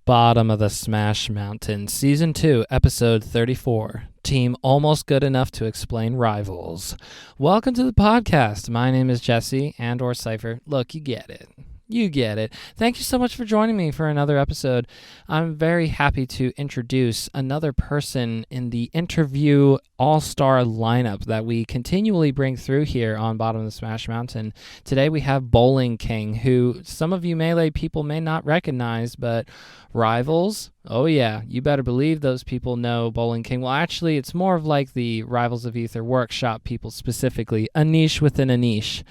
Bottom of the Smash Mountain, Season 2, Episode 34. Team almost good enough to explain Rivals. Welcome to the podcast. My name is Jesse and/or Cypher. Look, you get it. You get it. Thank you so much for joining me for another episode. I'm very happy to introduce another person in the interview all-star lineup that we continually bring through here on Bottom of the Smash Mountain. Today we have BowlingKing, who some of you Melee people may not recognize, but Rivals, oh yeah, you better believe those people know BowlingKing. Well, actually, it's more of like the Rivals of Aether workshop people specifically, a niche within a niche.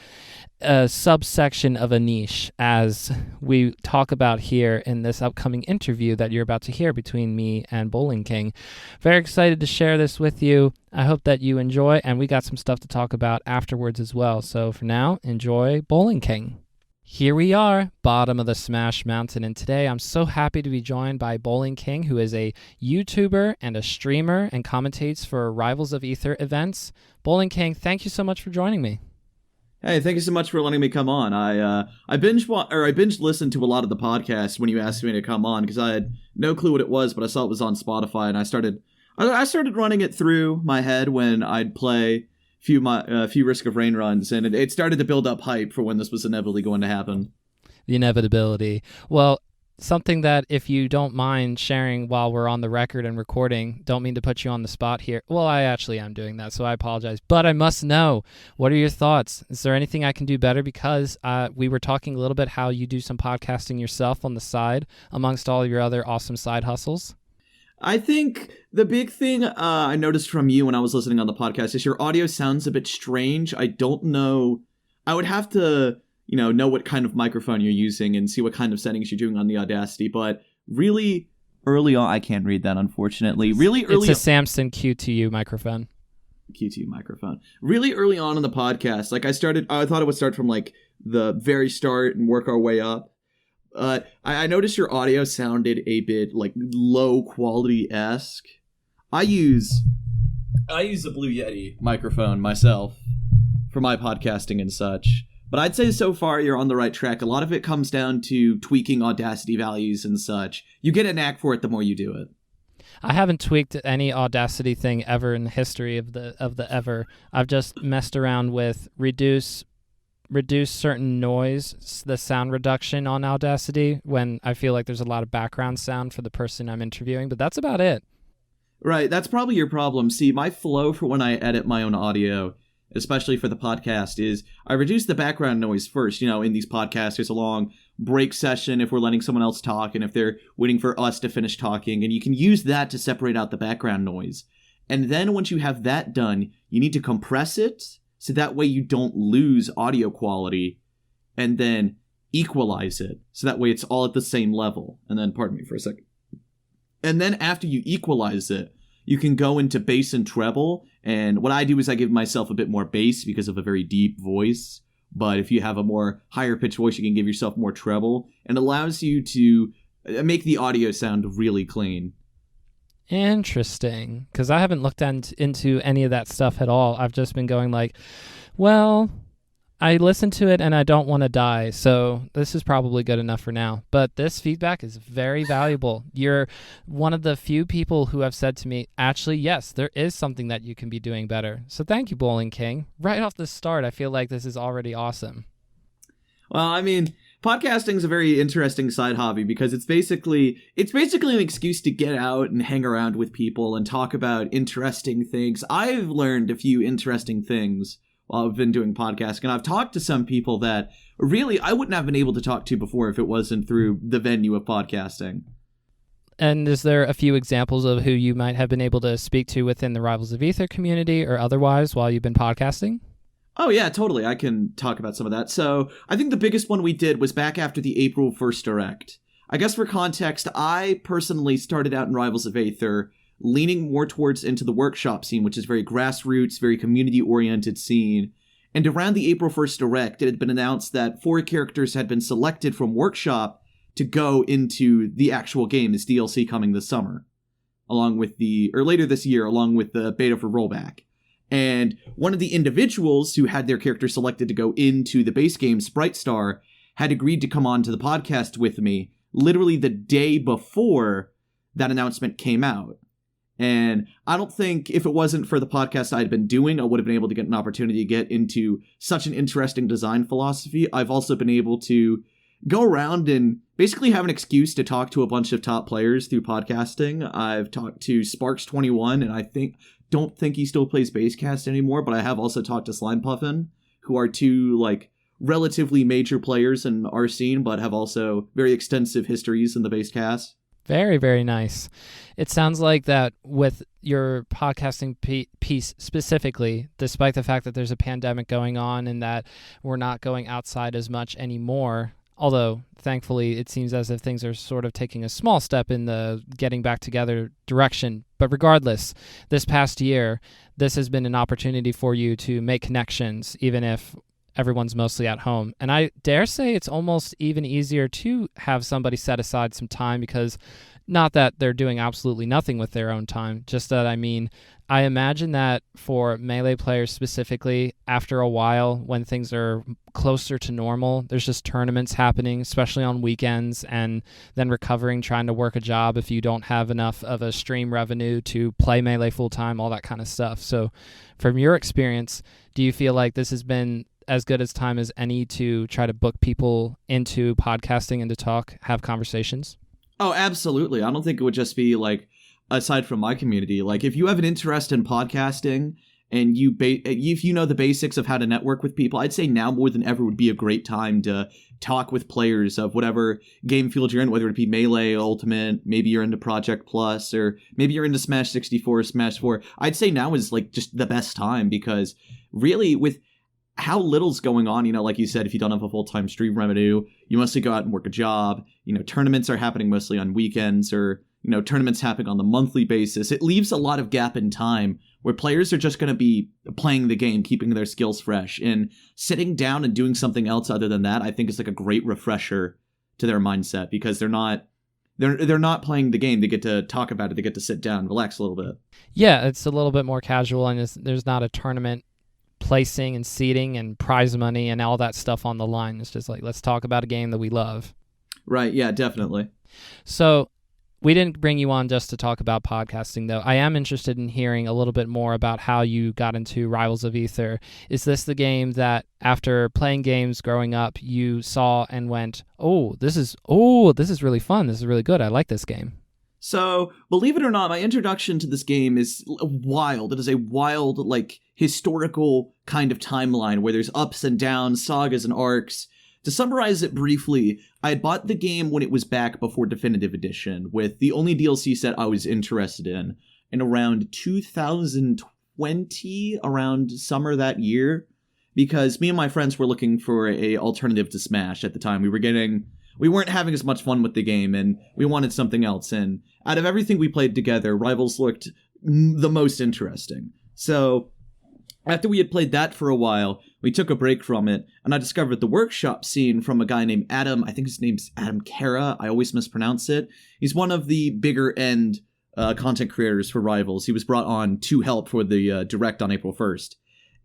A subsection of a niche, as we talk about here in this upcoming interview that you're about to hear between me and BowlingKing. Very excited to share this with you. I hope that you enjoy, and we got some stuff to talk about afterwards as well. So for now, enjoy BowlingKing. Here we are, bottom of the Smash Mountain, and today I'm so happy to be joined by BowlingKing, who is a YouTuber and a streamer and commentates for Rivals of Aether events. BowlingKing, thank you so much for joining me. Hey, thank you so much for letting me come on. I binge listened to a lot of the podcasts when you asked me to come on because I had no clue what it was, but I saw it was on Spotify, and I started running it through my head when I'd play a few Risk of Rain runs, and it started to build up hype for when this was inevitably going to happen. The inevitability. Well, something that, if you don't mind sharing while we're on the record and recording, don't mean to put you on the spot here. Well, I actually am doing that, so I apologize. But I must know, what are your thoughts? Is there anything I can do better? Because we were talking a little bit how you do some podcasting yourself on the side amongst all your other awesome side hustles. I think the big thing I noticed from you when I was listening on the podcast is your audio sounds a bit strange. I don't know. I would have to know what kind of microphone you're using and see what kind of settings you're doing on the Audacity. But really early on, I can't read that, unfortunately. Really early, it's a Samson Q2U microphone. Q2 microphone. Really early on in the podcast, like I thought it would start from like the very start and work our way up. I noticed your audio sounded a bit like low quality-esque. I use the Blue Yeti microphone myself for my podcasting and such. But I'd say so far you're on the right track. A lot of it comes down to tweaking Audacity values and such. You get a knack for it the more you do it. I haven't tweaked any Audacity thing ever in the history of the ever. I've just messed around with reduce certain noise, the sound reduction on Audacity when I feel like there's a lot of background sound for the person I'm interviewing, but that's about it. Right, that's probably your problem. See, my flow for when I edit my own audio, especially for the podcast, is I reduce the background noise first. In these podcasts, there's a long break session if we're letting someone else talk and if they're waiting for us to finish talking, and you can use that to separate out the background noise. And then once you have that done, you need to compress it so that way you don't lose audio quality, and then equalize it so that way it's all at the same level. And then, pardon me for a second. And then after you equalize it, you can go into bass and treble, and what I do is I give myself a bit more bass because of a very deep voice, but if you have a more higher pitched voice, you can give yourself more treble, and it allows you to make the audio sound really clean. Interesting, because I haven't looked into any of that stuff at all. I've just been going like, well, I listened to it and I don't want to die, so this is probably good enough for now. But this feedback is very valuable. You're one of the few people who have said to me, actually, yes, there is something that you can be doing better. So thank you, BowlingKing. Right off the start, I feel like this is already awesome. Well, I mean, podcasting is a very interesting side hobby because it's basically an excuse to get out and hang around with people and talk about interesting things. I've learned a few interesting things while I've been doing podcasting, and I've talked to some people that really I wouldn't have been able to talk to before if it wasn't through the venue of podcasting. And is there a few examples of who you might have been able to speak to within the Rivals of Aether community or otherwise while you've been podcasting? Oh yeah, totally. I can talk about some of that. So I think the biggest one we did was back after the April 1st Direct. I guess for context, I personally started out in Rivals of Aether leaning more towards into the workshop scene, which is very grassroots, very community-oriented scene. And around the April 1st Direct, it had been announced that 4 characters had been selected from workshop to go into the actual game as DLC coming this summer, later this year, along with the beta for rollback. And one of the individuals who had their character selected to go into the base game, Sprite Star, had agreed to come on to the podcast with me literally the day before that announcement came out. And I don't think if it wasn't for the podcast I'd been doing, I would have been able to get an opportunity to get into such an interesting design philosophy. I've also been able to go around and basically have an excuse to talk to a bunch of top players through podcasting. I've talked to Sparks21, and don't think he still plays Basecast anymore, but I have also talked to Slimepuffin, who are two like relatively major players in our scene, but have also very extensive histories in the Basecast. Very, very nice. It sounds like that with your podcasting piece specifically, despite the fact that there's a pandemic going on and that we're not going outside as much anymore, although thankfully it seems as if things are sort of taking a small step in the getting back together direction. But regardless, this past year, this has been an opportunity for you to make connections, even if everyone's mostly at home. And I dare say it's almost even easier to have somebody set aside some time, because not that they're doing absolutely nothing with their own time, just that, I mean, I imagine that for Melee players specifically, after a while, when things are closer to normal, there's just tournaments happening, especially on weekends, and then recovering, trying to work a job if you don't have enough of a stream revenue to play Melee full-time, all that kind of stuff. So from your experience, do you feel like this has been as good as time as any to try to book people into podcasting and to have conversations? Oh, absolutely. I don't think it would just be like, aside from my community, like if you have an interest in podcasting and if you know the basics of how to network with people, I'd say now more than ever would be a great time to talk with players of whatever game field you're in, whether it be Melee, Ultimate, maybe you're into Project Plus, or maybe you're into Smash 64, Smash 4. I'd say now is like just the best time, because really with how little's going on, like you said, if you don't have a full-time stream revenue, you mostly go out and work a job. Tournaments are happening mostly on weekends, or, tournaments happening on the monthly basis. It leaves a lot of gap in time where players are just going to be playing the game, keeping their skills fresh, and sitting down and doing something else other than that, I think is like a great refresher to their mindset, because they're not playing the game. They get to talk about it. They get to sit down, relax a little bit. Yeah, it's a little bit more casual, and there's not a tournament placing and seating and prize money and all that stuff on the line. It's just like, let's talk about a game that we love. Right, yeah, definitely. So we didn't bring you on just to talk about podcasting, though. I am interested in hearing a little bit more about how you got into Rivals of Aether. Is this the game that after playing games growing up, you saw and went, this is really fun. This is really good. I like this game. So, believe it or not, my introduction to this game is wild. It is a wild, historical kind of timeline where there's ups and downs, sagas and arcs. To summarize it briefly, I had bought the game when it was back before Definitive Edition, with the only DLC set I was interested in around 2020, around summer that year, because me and my friends were looking for a alternative to Smash at the time. We weren't having as much fun with the game, and we wanted something else, and out of everything we played together, Rivals looked the most interesting. So, after we had played that for a while, we took a break from it, and I discovered the workshop scene from a guy named Adam. I think his name's Adam Kara. I always mispronounce it. He's one of the bigger end content creators for Rivals. He was brought on to help for the Direct on April 1st.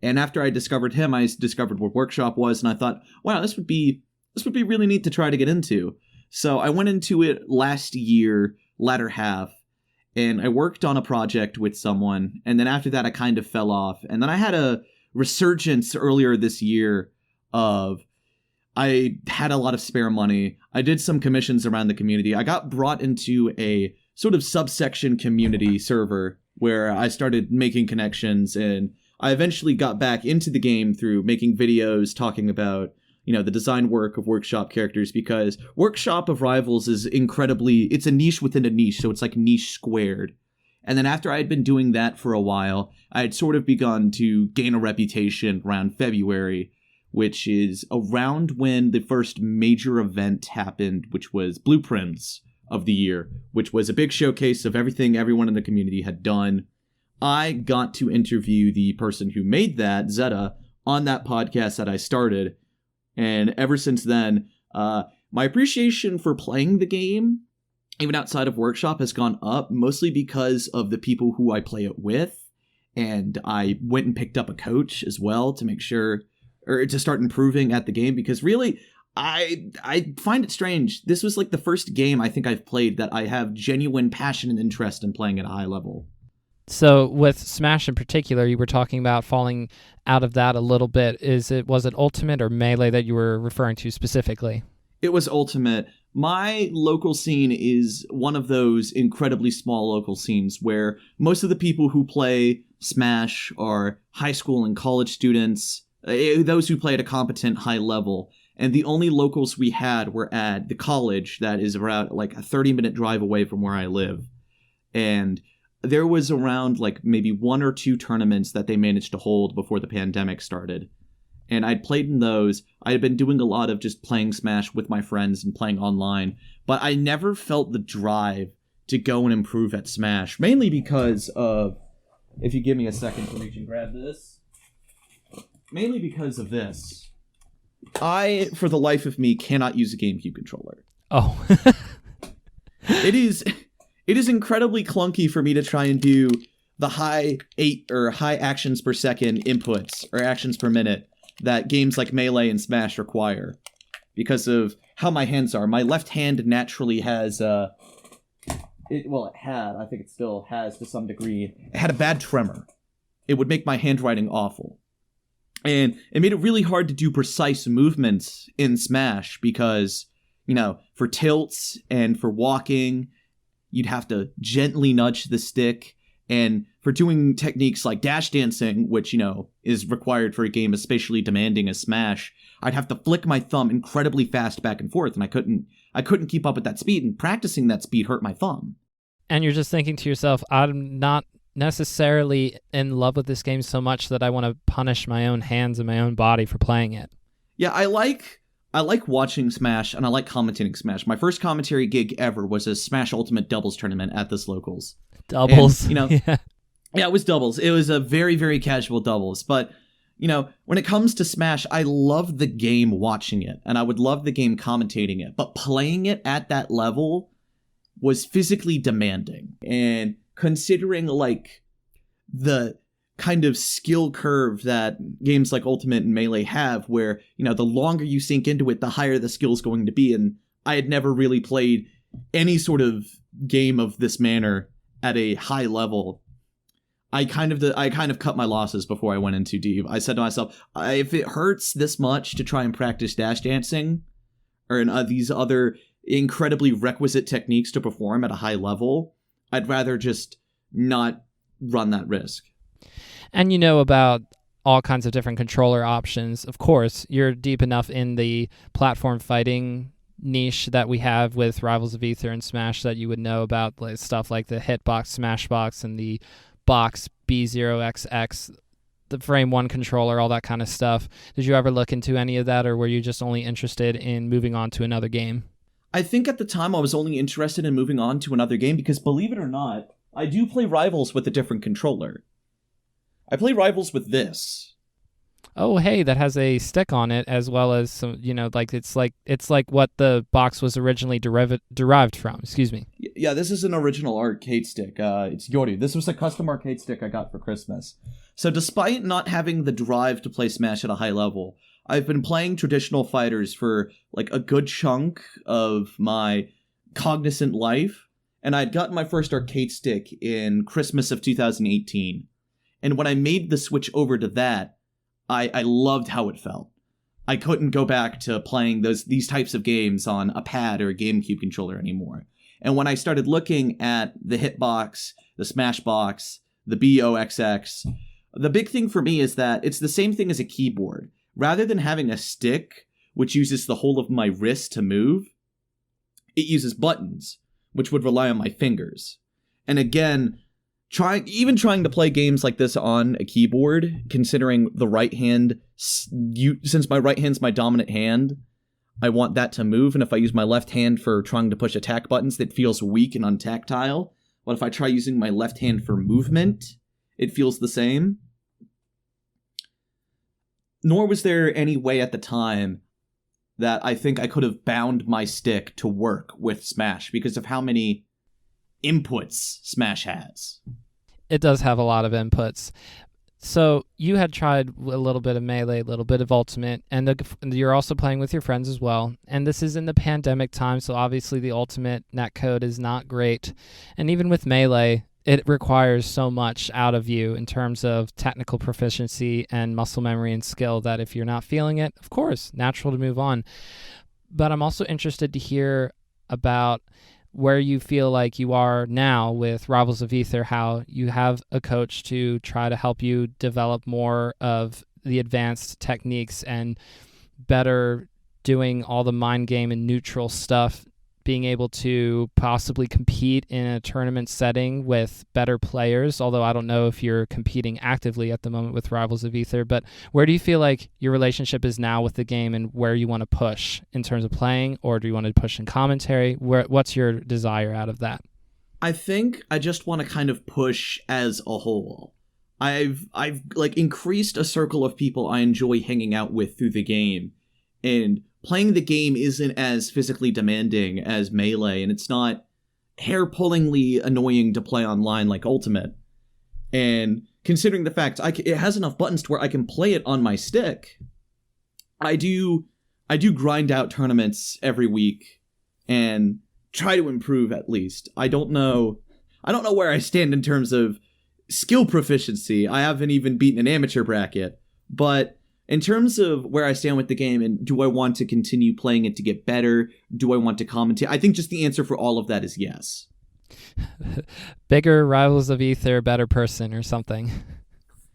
And after I discovered him, I discovered what Workshop was, and I thought, wow, this would be really neat to try to get into. So I went into it last year, latter half, and I worked on a project with someone, and then after that I kind of fell off. And then I had a resurgence earlier this year of I had a lot of spare money. I did some commissions around the community. I got brought into a sort of subsection community server where I started making connections, and I eventually got back into the game through making videos talking about the design work of Workshop characters, because Workshop of Rivals is it's a niche within a niche, so it's like niche squared. And then after I had been doing that for a while, I had sort of begun to gain a reputation around February, which is around when the first major event happened, which was Blueprints of the Year, which was a big showcase of everything everyone in the community had done. I got to interview the person who made that, Zeta, on that podcast that I started. And ever since then, my appreciation for playing the game, even outside of Workshop, has gone up, mostly because of the people who I play it with. And I went and picked up a coach as well to make sure, or to start improving at the game, because really, I find it strange. This was like the first game I think I've played that I have genuine passion and interest in playing at a high level. So with Smash in particular, you were talking about falling out of that a little bit. Was it Ultimate or Melee that you were referring to specifically? It was Ultimate. My local scene is one of those incredibly small local scenes where most of the people who play Smash are high school and college students, those who play at a competent high level. And the only locals we had were at the college that is around like a 30-minute drive away from where I live. And there was around like maybe 1 or 2 tournaments that they managed to hold before the pandemic started. And I'd played in those. I had been doing a lot of just playing Smash with my friends and playing online. But I never felt the drive to go and improve at Smash. Mainly because of, if you give me a second to reach and grab this. Mainly because of this. I, for the life of me, cannot use a GameCube controller. Oh. It is incredibly clunky for me to try and do the high actions per second inputs or actions per minute that games like Melee and Smash require because of how my hands are. My left hand naturally has I think it still has to some degree. It had a bad tremor. It would make my handwriting awful. And it made it really hard to do precise movements in Smash because, for tilts and for walking, you'd have to gently nudge the stick. And for doing techniques like dash dancing, which, is required for a game especially demanding as Smash, I'd have to flick my thumb incredibly fast back and forth, and I couldn't keep up with that speed, and practicing that speed hurt my thumb. And you're just thinking to yourself, I'm not necessarily in love with this game so much that I want to punish my own hands and my own body for playing it. Yeah, I like watching Smash, and I like commentating Smash. My first commentary gig ever was a Smash Ultimate doubles tournament at this locals. Doubles? And, yeah, it was doubles. It was a very, very casual doubles. But, when it comes to Smash, I love the game watching it, and I would love the game commentating it. But playing it at that level was physically demanding. And considering, the kind of skill curve that games like Ultimate and Melee have, where, the longer you sink into it, the higher the skill's going to be. And I had never really played any sort of game of this manner at a high level. I kind of cut my losses before I went in too deep. I said to myself, if it hurts this much to try and practice dash dancing or these other incredibly requisite techniques to perform at a high level, I'd rather just not run that risk. And about all kinds of different controller options. Of course, you're deep enough in the platform fighting niche that we have with Rivals of Aether and Smash that you would know about stuff like the Hitbox, Smashbox, and the Box B0XX, the Frame 1 controller, all that kind of stuff. Did you ever look into any of that, or were you just only interested in moving on to another game? I think at the time I was only interested in moving on to another game because, believe it or not, I do play Rivals with a different controller. I play Rivals with this. Oh, hey, that has a stick on it as well as some, it's like what the box was originally derived from. Excuse me. Yeah, this is an original arcade stick. It's Yoru. This was a custom arcade stick I got for Christmas. So despite not having the drive to play Smash at a high level, I've been playing traditional fighters for a good chunk of my cognizant life, and I'd gotten my first arcade stick in Christmas of 2018. And when I made the switch over to that, I loved how it felt. I couldn't go back to playing these types of games on a pad or a GameCube controller anymore. And when I started looking at the Hitbox, the Smashbox, the BOXX, the big thing for me is that it's the same thing as a keyboard. Rather than having a stick, which uses the whole of my wrist to move, it uses buttons, which would rely on my fingers. And again, trying to play games like this on a keyboard, considering the right hand, since my right hand's my dominant hand, I want that to move. And if I use my left hand for trying to push attack buttons, that feels weak and untactile. But if I try using my left hand for movement, it feels the same. Nor was there any way at the time that I think I could have bound my stick to work with Smash because of how many inputs Smash has. It does have a lot of inputs. So you had tried a little bit of Melee, a little bit of Ultimate, and you're also playing with your friends as well. And this is in the pandemic time, so obviously the Ultimate netcode is not great. And even with Melee, it requires so much out of you in terms of technical proficiency and muscle memory and skill that if you're not feeling it, of course, natural to move on. But I'm also interested to hear about where you feel like you are now with Rivals of Aether, how you have a coach to try to help you develop more of the advanced techniques and better doing all the mind game and neutral stuff, being able to possibly compete in a tournament setting with better players, although I don't know if you're competing actively at the moment with Rivals of Aether, but where do you feel like your relationship is now with the game and where you want to push in terms of playing, or do you want to push in commentary? What's your desire out of that? I think I just want to kind of push as a whole. I've like increased a circle of people I enjoy hanging out with through the game, and playing the game isn't as physically demanding as Melee, and it's not hair-pullingly annoying to play online like Ultimate. And considering the fact it has enough buttons to where I can play it on my stick, I do grind out tournaments every week and try to improve at least. I don't know where I stand in terms of skill proficiency. I haven't even beaten an amateur bracket, but in terms of where I stand with the game and do I want to continue playing it to get better? Do I want to commentate? I think just the answer for all of that is yes. Bigger Rivals of Aether, better person or something.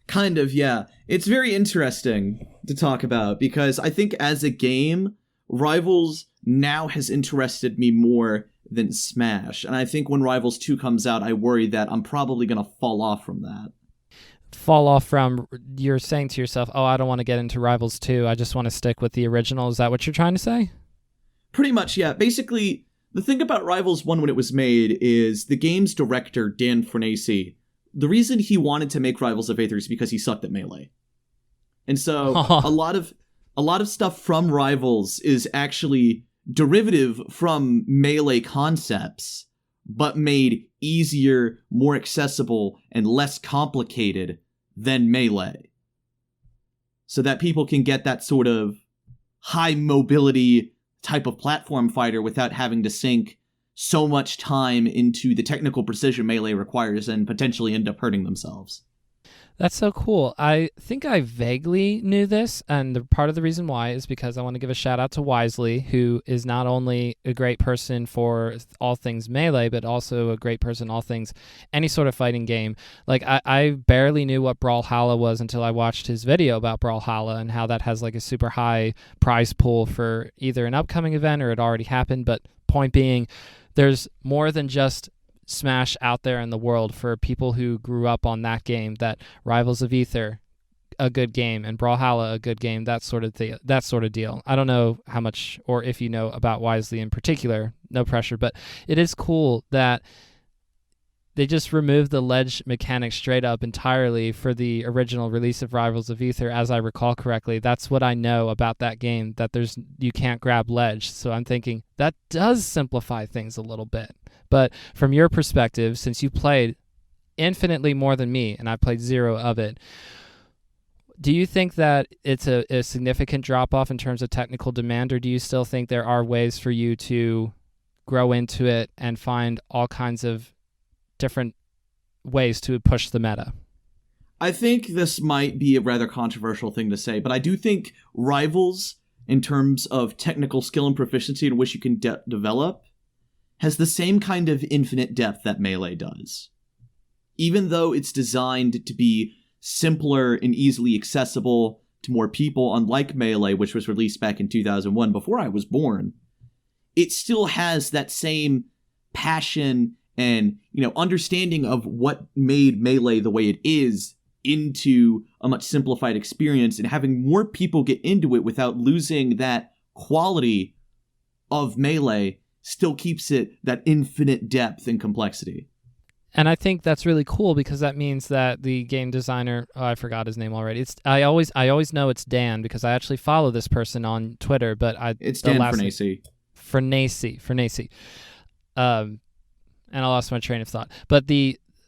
Kind of, yeah. It's very interesting to talk about because I think as a game, Rivals now has interested me more than Smash. And I think when Rivals 2 comes out, I worry that I'm probably going to fall off from that. Fall off from, you're saying to yourself, oh, I don't want to get into Rivals 2, I just want to stick with the original. Is that what you're trying to say? Pretty much, yeah. Basically, the thing about Rivals 1 when it was made is the game's director, Dan Frenese, the reason he wanted to make Rivals of Aether is because he sucked at Melee. And so a lot of stuff from Rivals is actually derivative from Melee concepts, but made easier, more accessible, and less complicated than Melee. So that people can get that sort of high mobility type of platform fighter without having to sink so much time into the technical precision Melee requires and potentially end up hurting themselves. That's so cool. I think I vaguely knew this, and part of the reason why is because I want to give a shout out to Wisely, who is not only a great person for all things Melee, but also a great person all things any sort of fighting game. Like I barely knew what Brawlhalla was until I watched his video about Brawlhalla and how that has like a super high prize pool for either an upcoming event or it already happened. But point being, there's more than just Smash out there in the world for people who grew up on that game. That Rivals of Aether, a good game, and Brawlhalla, a good game, that sort of deal. I don't know how much or if you know about Wisely in particular, no pressure, but it is cool that they just removed the ledge mechanic straight up entirely for the original release of Rivals of Aether, as I recall correctly. That's what I know about that game, that you can't grab ledge. So I'm thinking that does simplify things a little bit. But from your perspective, since you played infinitely more than me, and I played zero of it, do you think that it's a significant drop-off in terms of technical demand, or do you still think there are ways for you to grow into it and find all kinds of different ways to push the meta? I think this might be a rather controversial thing to say, but I do think Rivals, in terms of technical skill and proficiency in which you can develop, has the same kind of infinite depth that Melee does. Even though it's designed to be simpler and easily accessible to more people, unlike Melee, which was released back in 2001 before I was born, it still has that same passion and, understanding of what made Melee the way it is into a much simplified experience, and having more people get into it without losing that quality of Melee still keeps it that infinite depth and complexity. And I think that's really cool because that means that the game designer, I forgot his name already. I always know it's Dan because I actually follow this person on Twitter, but it's Dan Frenese. Frenese. And I lost my train of thought. But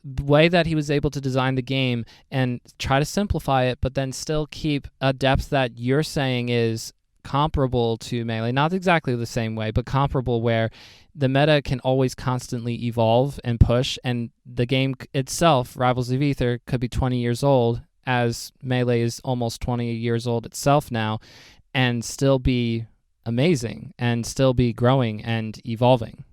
way that he was able to design the game and try to simplify it, but then still keep a depth that you're saying is comparable to Melee, not exactly the same way, but comparable, where the meta can always constantly evolve and push, and the game itself, Rivals of Aether, could be 20 years old, as Melee is almost 20 years old itself now, and still be amazing and still be growing and evolving.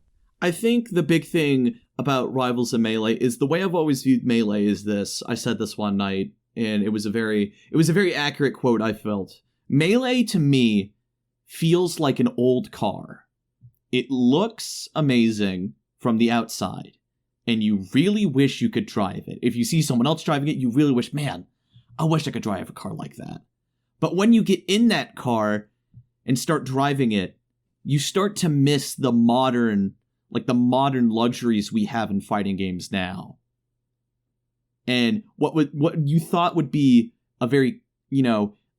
I think the big thing about Rivals of Melee is the way I've always viewed Melee is this. I said this one night, and it was a very accurate quote, I felt. Melee, to me, feels like an old car. It looks amazing from the outside, and you really wish you could drive it. If you see someone else driving it, you really wish, man, I wish I could drive a car like that. But when you get in that car and start driving it, you start to miss the modern luxuries we have in fighting games now. And what you thought would be a very,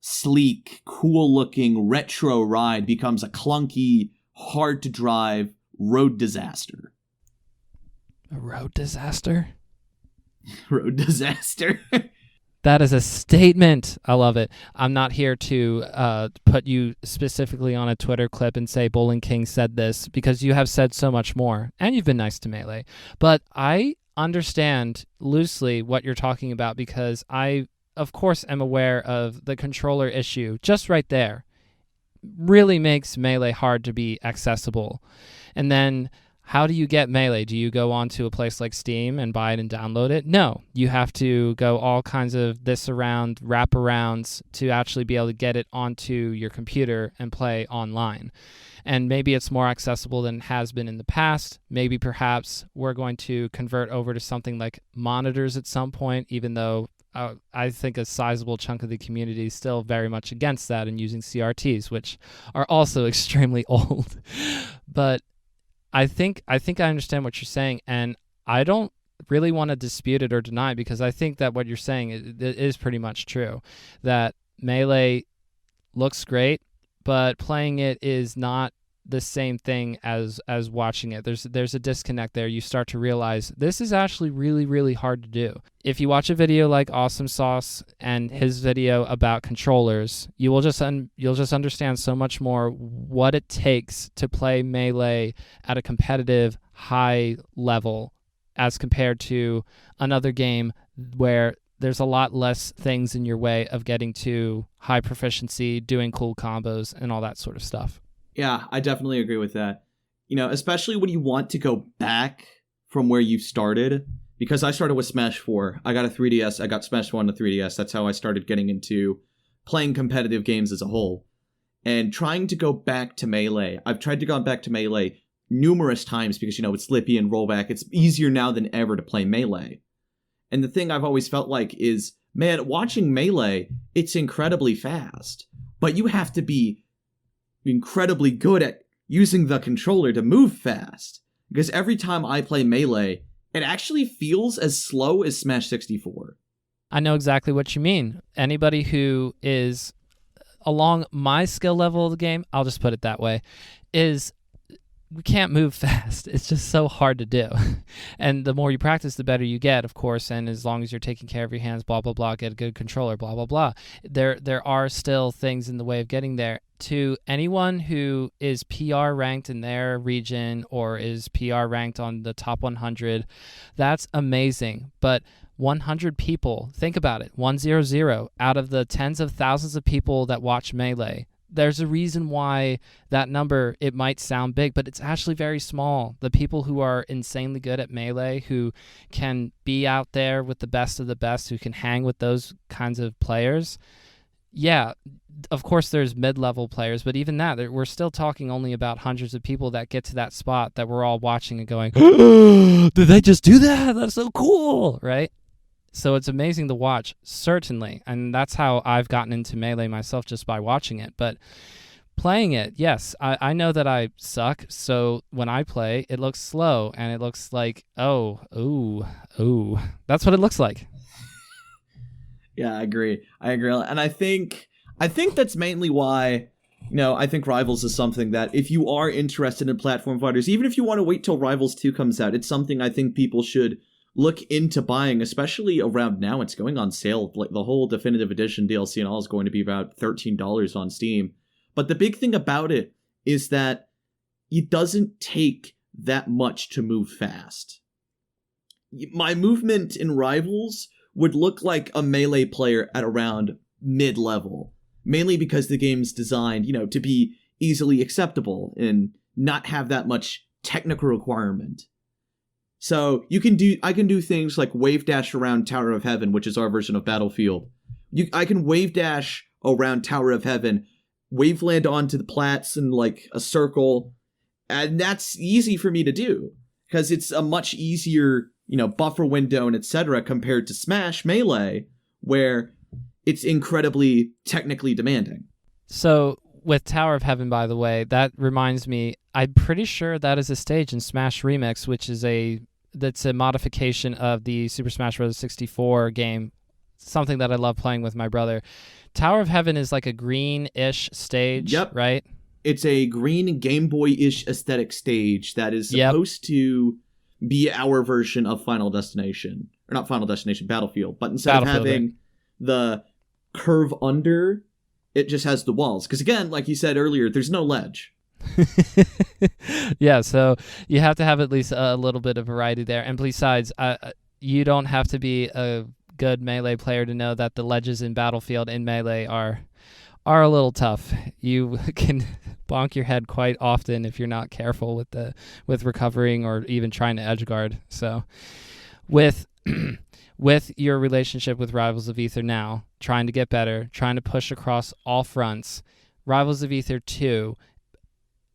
sleek, cool-looking retro ride becomes a clunky, hard-to-drive road disaster. A road disaster? Road disaster. That is a statement. I love it. I'm not here to put you specifically on a Twitter clip and say BowlingKing said this, because you have said so much more, and you've been nice to Melee. But I understand loosely what you're talking about, because I, of course, am aware of the controller issue. Just right there really makes Melee hard to be accessible. And then how do you get Melee? Do you go onto a place like Steam and buy it and download it? No, you have to go all kinds of wraparounds to actually be able to get it onto your computer and play online. And maybe it's more accessible than it has been in the past. Maybe perhaps we're going to convert over to something like monitors at some point, even though I think a sizable chunk of the community is still very much against that and using CRTs, which are also extremely old. But I think I understand what you're saying, and I don't really want to dispute it or deny it, because I think that what you're saying is pretty much true, that Melee looks great, but playing it is not the same thing as watching it. There's a disconnect there. You start to realize this is actually really, really hard to do. If you watch a video like Awesome Sauce and his video about controllers, you'll just understand so much more what it takes to play Melee at a competitive high level as compared to another game where there's a lot less things in your way of getting to high proficiency, doing cool combos, and all that sort of stuff. Yeah, I definitely agree with that. Especially when you want to go back from where you started, because I started with Smash 4. I got a 3DS, I got Smash 4 on the 3DS. That's how I started getting into playing competitive games as a whole. And trying to go back to Melee. I've tried to go back to Melee numerous times because, it's Lippy and rollback. It's easier now than ever to play Melee. And the thing I've always felt like is, man, watching Melee, it's incredibly fast. But you have to be incredibly good at using the controller to move fast, because every time I play Melee, it actually feels as slow as Smash 64. I know exactly what you mean. Anybody who is along my skill level of the game, I'll just put it that way, we can't move fast. It's just so hard to do. And the more you practice, the better you get, of course. And as long as you're taking care of your hands, blah, blah, blah, get a good controller, blah, blah, blah. There are still things in the way of getting there. To anyone who is PR ranked in their region or is PR ranked on the top 100, that's amazing. But 100 people, think about it, 100 out of the tens of thousands of people that watch Melee. There's a reason why that number, it might sound big, but it's actually very small. The people who are insanely good at Melee, who can be out there with the best of the best, who can hang with those kinds of players. Yeah, of course there's mid-level players, but even that, we're still talking only about hundreds of people that get to that spot that we're all watching and going, did they just do that? That's so cool, right? So it's amazing to watch, certainly. And that's how I've gotten into Melee myself, just by watching it. But playing it, yes, I know that I suck. So when I play, it looks slow. And it looks like, ooh. That's what it looks like. Yeah, I agree. And I think that's mainly why, I think Rivals is something that if you are interested in platform fighters, even if you want to wait till Rivals 2 comes out, it's something I think people should look into buying, especially around now. It's going on sale. Like the whole Definitive Edition DLC and all is going to be about $13 on Steam. But the big thing about it is that it doesn't take that much to move fast. My movement in Rivals would look like a melee player at around mid-level, mainly because the game's designed, to be easily acceptable and not have that much technical requirement. So I can do things like wave dash around Tower of Heaven, which is our version of Battlefield. I can wave dash around Tower of Heaven, wave land onto the plats in like a circle, and that's easy for me to do because it's a much easier, buffer window and etc. compared to Smash Melee, where it's incredibly technically demanding. So with Tower of Heaven, by the way, that reminds me, I'm pretty sure that is a stage in Smash Remix, which is that's a modification of the Super Smash Bros. 64 game, something that I love playing with my brother. Tower of Heaven is like a green-ish stage, Yep. Right? It's a green Game Boy-ish aesthetic stage that is supposed to be our version of Final Destination. Or not Final Destination, Battlefield. But instead of having the curve under, it just has the walls. Because again, like you said earlier, there's no ledge. Yeah, so you have to have at least a little bit of variety there. And besides, you don't have to be a good Melee player to know that the ledges in Battlefield in Melee are a little tough. You can bonk your head quite often if you're not careful with recovering or even trying to edge guard. So with your relationship with Rivals of Aether now, trying to get better, trying to push across all fronts, Rivals of Aether 2,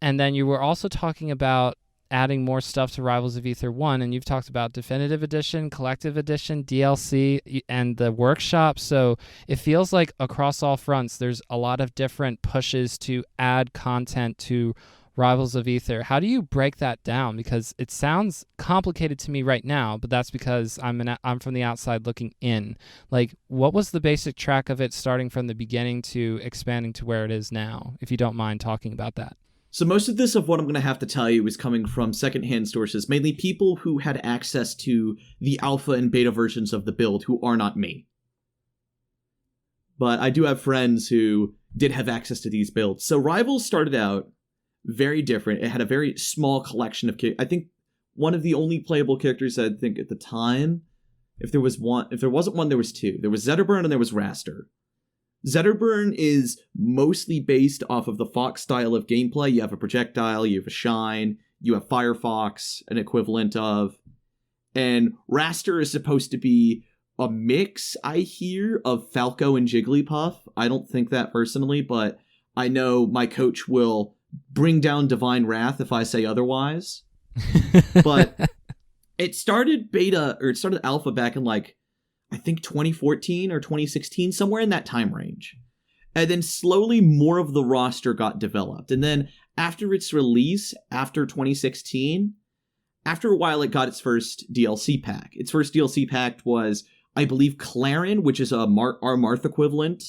and then you were also talking about adding more stuff to Rivals of Aether 1, and you've talked about Definitive Edition, Collective Edition, DLC, and the workshop. So it feels like across all fronts, there's a lot of different pushes to add content to Rivals of Aether. How do you break that down? Because it sounds complicated to me right now, but that's because I'm from the outside looking in. Like, what was the basic track of it starting from the beginning to expanding to where it is now, if you don't mind talking about that? So most of this of what I'm going to have to tell you is coming from secondhand sources, mainly people who had access to the alpha and beta versions of the build who are not me. But I do have friends who did have access to these builds. So Rivals started out very different. It had a very small collection of I think one of the only playable characters I think at the time, if there wasn't one, there was two. There was Zetterburn and there was Raster. Zetterburn is mostly based off of the Fox style of gameplay. You have a projectile, you have a shine, you have Firefox, an equivalent of. And Raster is supposed to be a mix, I hear, of Falco and Jigglypuff. I don't think that personally, but I know my coach will bring down divine wrath if I say otherwise. But it started alpha back in I think 2014 or 2016, somewhere in that time range. And then slowly more of the roster got developed. And then after its release, after 2016, after a while it got its first DLC pack. Its first DLC pack was, I believe, Clarin, which is our Marth equivalent,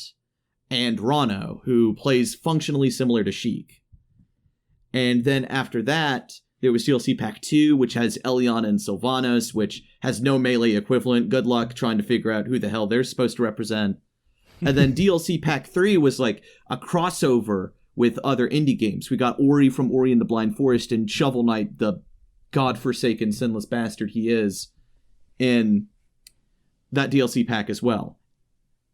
and Rano, who plays functionally similar to Sheik. And then after that, there was DLC Pack 2, which has Eliana and Sylvanas, which has no melee equivalent. Good luck trying to figure out who the hell they're supposed to represent. And then DLC Pack 3 was like a crossover with other indie games. We got Ori from Ori and the Blind Forest and Shovel Knight, the godforsaken sinless bastard he is, in that DLC pack as well.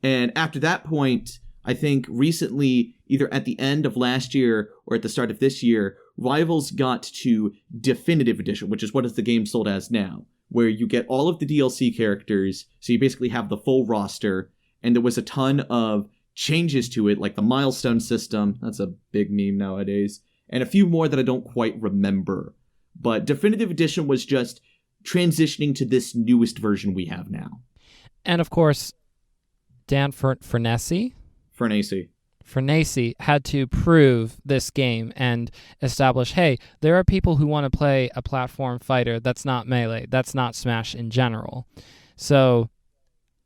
And after that point, I think recently, either at the end of last year or at the start of this year, Rivals got to Definitive Edition, which is what is the game sold as now, where you get all of the DLC characters, so you basically have the full roster, and there was a ton of changes to it, like the milestone system, that's a big meme nowadays, and a few more that I don't quite remember. But Definitive Edition was just transitioning to this newest version we have now. And of course, Dan Fernesi had to prove this game and establish, hey, there are people who want to play a platform fighter that's not Melee, that's not Smash in general. So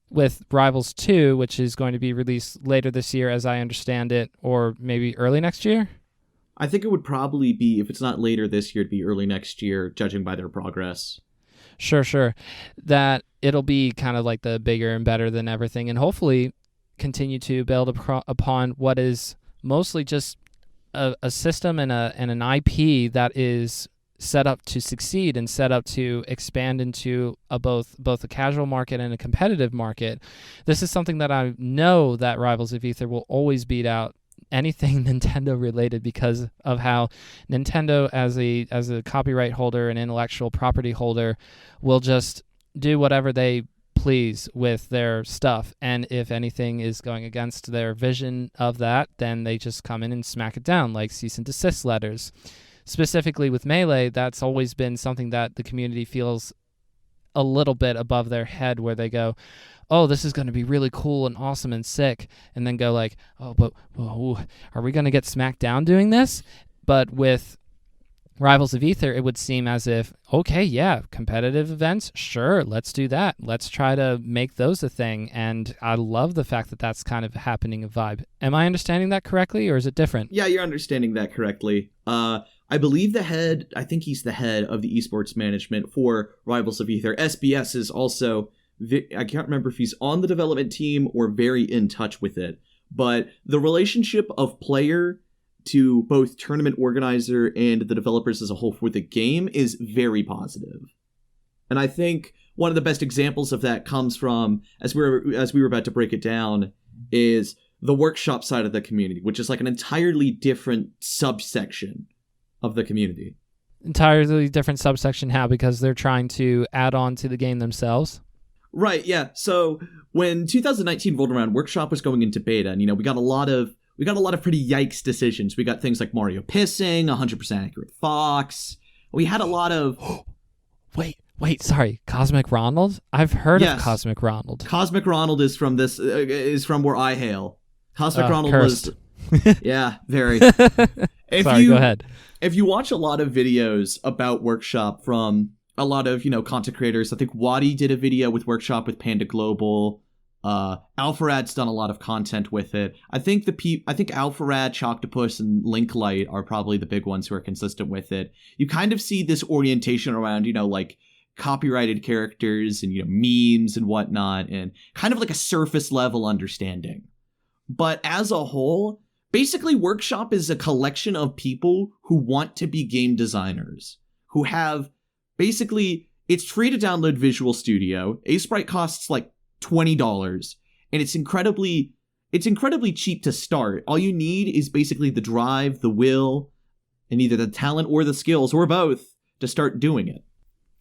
with Rivals 2, which is going to be released later this year, as I understand it, or maybe early next year? I think it would probably be, if it's not later this year, it'd be early next year, judging by their progress. Sure. That it'll be kind of like the bigger and better than everything, and hopefully continue to build upon what is mostly just a system and an IP that is set up to succeed and set up to expand into both a casual market and a competitive market. This is something that I know that Rivals of Aether will always beat out anything Nintendo related, because of how Nintendo as a copyright holder and intellectual property holder will just do whatever they please with their stuff, and if anything is going against their vision of that, then they just come in and smack it down, like cease and desist letters. Specifically with Melee, that's always been something that the community feels a little bit above their head, where they go, oh, this is going to be really cool and awesome and sick, and then go like, oh, but are we going to get smacked down doing this? But with Rivals of Aether, it would seem as if, okay, yeah, competitive events, sure, let's do that. Let's try to make those a thing, and I love the fact that that's kind of happening a vibe. Am I understanding that correctly, or is it different? Yeah, you're understanding that correctly. I believe I think he's the head of the esports management for Rivals of Aether. SBS is also, I can't remember if he's on the development team or very in touch with it, but the relationship of player to both tournament organizer and the developers as a whole for the game is very positive. And I think one of the best examples of that comes from, as we were about to break it down, is the workshop side of the community, which is like an entirely different subsection of the community. Entirely different subsection, how? Because they're trying to add on to the game themselves? Right, yeah. So when 2019 rolled around, Workshop was going into beta, and we got a lot of pretty yikes decisions. We got things like Mario pissing, 100% accurate Fox. We had a lot of... Wait, sorry. Cosmic Ronald? I've heard of Cosmic Ronald. Cosmic Ronald is from where I hail. Cosmic Ronald cursed. was... Yeah, very. Sorry, go ahead. If you watch a lot of videos about Workshop from a lot of, content creators, I think Waddy did a video with Workshop with Panda Global. Alpharad's done a lot of content with it. I think Alpharad, Choctopus, and Linklight are probably the big ones who are consistent with it. You kind of see this orientation around, like copyrighted characters and, memes and whatnot, and kind of like a surface level understanding. But as a whole, basically Workshop is a collection of people who want to be game designers, who have basically, it's free to download Visual Studio. Sprite costs like $20, and it's incredibly cheap to start. All you need is basically the drive, the will, and either the talent or the skills, or both, to start doing it.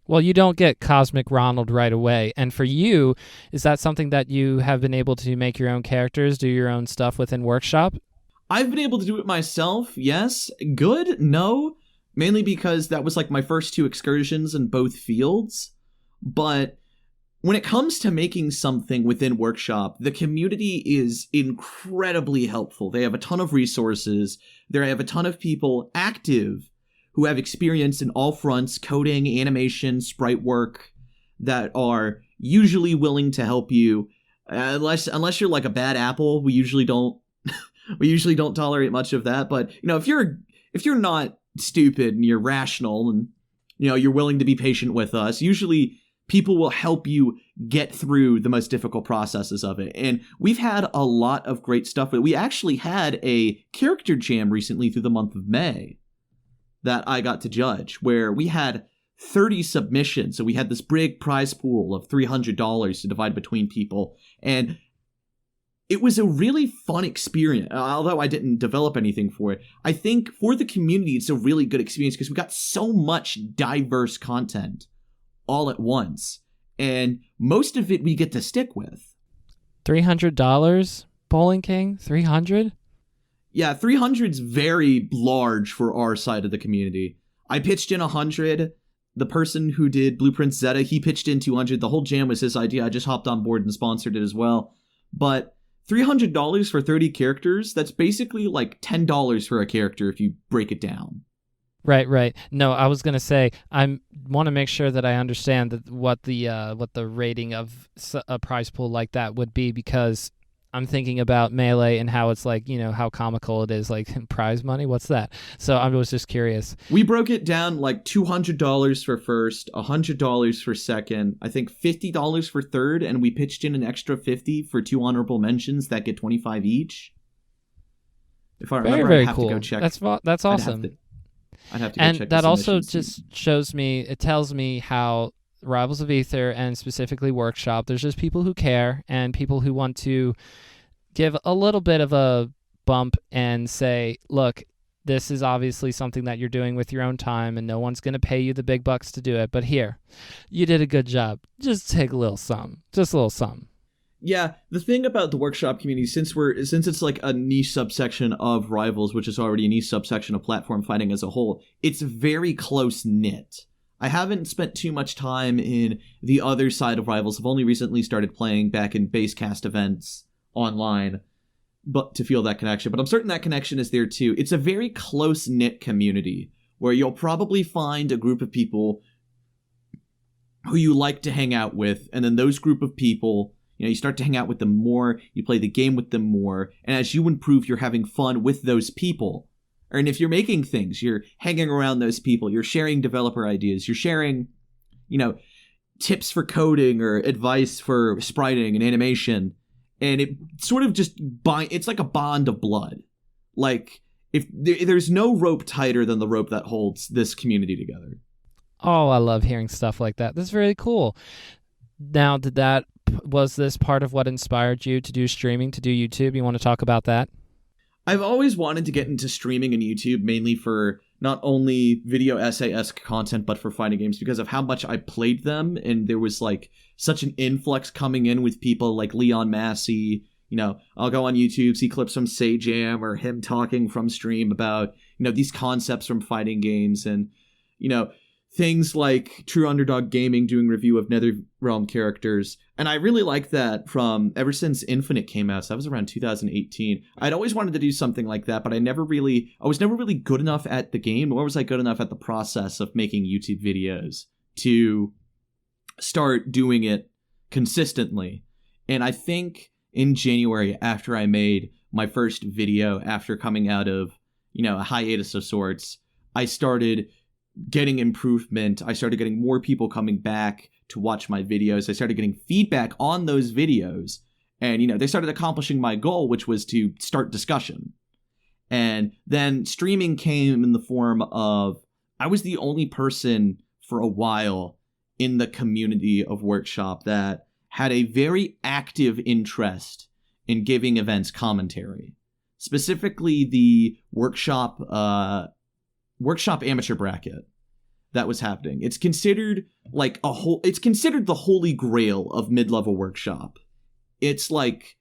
Well, you don't get Cosmic Ronald right away. And for you, is that something that you have been able to make your own characters, do your own stuff within Workshop? I've been able to do it myself, yes. Good? No. Mainly because that was like my first 2 excursions in both fields. But when it comes to making something within Workshop, the community is incredibly helpful. They have a ton of resources. They have a ton of people active who have experience in all fronts, coding, animation, sprite work, that are usually willing to help you. Unless you're like a bad apple, we usually don't tolerate much of that. But if you're not stupid and you're rational and you're willing to be patient with us, usually people will help you get through the most difficult processes of it. And we've had a lot of great stuff. We actually had a character jam recently through the month of May that I got to judge, where we had 30 submissions. So we had this big prize pool of $300 to divide between people. And it was a really fun experience, although I didn't develop anything for it. I think for the community, it's a really good experience because we got so much diverse content all at once. And most of it we get to stick with. $300? BowlingKing? $300? Yeah, 300's very large for our side of the community. I pitched in 100. The person who did Blueprint Zeta, he pitched in 200. The whole jam was his idea. I just hopped on board and sponsored it as well. But $300 for 30 characters, that's basically like $10 for a character if you break it down. Right. No, I was gonna say I want to make sure that I understand what the rating of a prize pool like that would be, because I'm thinking about Melee and how it's like, how comical it is, like prize money. What's that? So I was just curious. We broke it down like $200 for first, $100 for second, I think $50 for third, and we pitched in an extra $50 for 2 honorable mentions that get $25 each. If I remember, Very I'd have cool. to go check. That's awesome. I'd have to go and check that the also submissions. just tells me how Rivals of Aether and specifically Workshop, there's just people who care and people who want to give a little bit of a bump and say, look, this is obviously something that you're doing with your own time and no one's going to pay you the big bucks to do it, but here, you did a good job. Just take a little something. Just a little something. Yeah, the thing about the Workshop community, since it's like a niche subsection of Rivals, which is already a niche subsection of platform fighting as a whole, it's very close knit. I haven't spent too much time in the other side of Rivals. I've only recently started playing back in basecast events online, but to feel that connection. But I'm certain that connection is there too. It's a very close knit community where you'll probably find a group of people who you like to hang out with, and then those group of people, you start to hang out with them more, you play the game with them more, and as you improve, you're having fun with those people. And if you're making things, you're hanging around those people, you're sharing developer ideas, you're sharing, tips for coding or advice for spriting and animation, and it sort of just it's like a bond of blood. Like, if there's no rope tighter than the rope that holds this community together. Oh, I love hearing stuff like that. That's really cool. Now, was this part of what inspired you to do streaming, to do YouTube? You want to talk about that? I've always wanted to get into streaming and YouTube, mainly for not only video essay-esque content, but for fighting games, because of how much I played them, and there was like such an influx coming in with people like Leon Massey. I'll go on YouTube, see clips from Sajam or him talking from stream about, these concepts from fighting games, and, things like True Underdog Gaming doing review of NetherRealm characters. And I really like that from ever since Infinite came out. So that was around 2018. I'd always wanted to do something like that, but I was never really good enough at the game, nor was I good enough at the process of making YouTube videos to start doing it consistently. And I think in January, after I made my first video, after coming out of, a hiatus of sorts, I started getting improvement. I started getting more people coming back to watch my videos. I started getting feedback on those videos, and they started accomplishing my goal, which was to start discussion. And then streaming came in the form of, I was the only person for a while in the community of Workshop that had a very active interest in giving events commentary, specifically the Workshop amateur bracket that was happening. It's considered like it's considered the holy grail of mid-level Workshop. It's like,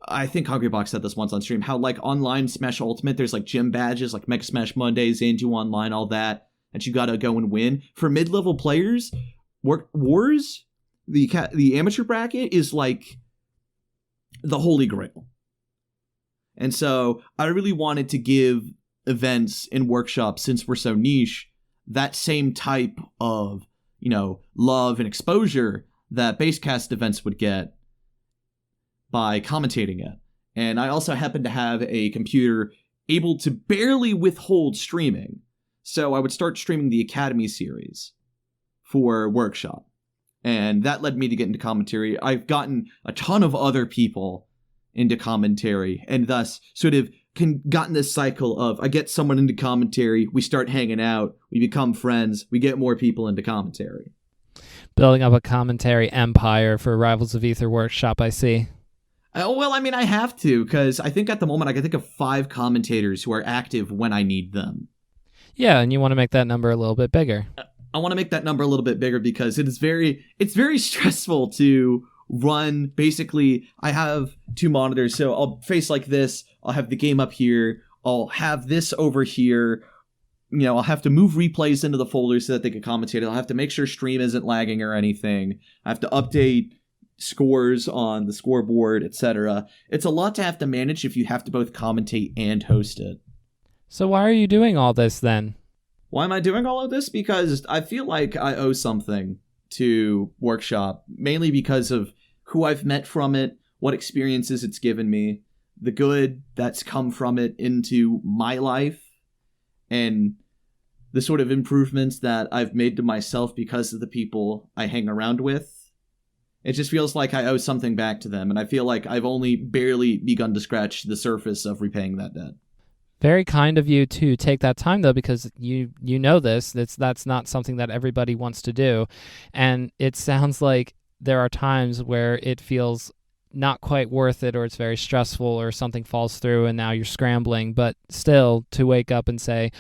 I think Hungrybox said this once on stream, how like online Smash Ultimate, there's like gym badges, like Mega Smash Mondays, Zandu Online, all that you gotta go and win. For mid-level players, Wars, the amateur bracket is like the holy grail. And so I really wanted to give events in Workshop, since we're so niche, that same type of, love and exposure that basecast events would get by commentating it. And I also happen to have a computer able to barely withhold streaming. So I would start streaming the Academy series for Workshop. And that led me to get into commentary. I've gotten a ton of other people into commentary, and thus sort of gotten this cycle of, I get someone into commentary, we start hanging out, we become friends, we get more people into commentary. Building up a commentary empire for Rivals of Aether Workshop, I see. Well, I mean, I have to, because I think at the moment I can think of 5 commentators who are active when I need them. Yeah, and you want to make that number a little bit bigger. I want to make that number a little bit bigger because it's very stressful to run. Basically, I have 2 monitors, so I'll face like this, I'll have the game up here, I'll have this over here, I'll have to move replays into the folder so that they can commentate. I'll have to make sure stream isn't lagging or anything. I have to update scores on the scoreboard, etc. It's a lot to have to manage if you have to both commentate and host it. So why are you doing all this then? Why am I doing all of this? Because I feel like I owe something to Workshop, mainly because of who I've met from it, what experiences it's given me, the good that's come from it into my life, and the sort of improvements that I've made to myself because of the people I hang around with. It just feels like I owe something back to them, and I feel like I've only barely begun to scratch the surface of repaying that debt. Very kind of you to take that time, though, because you know that's not something that everybody wants to do. And it sounds like there are times where it feels not quite worth it, or it's very stressful, or something falls through and now you're scrambling. But still, to wake up and say,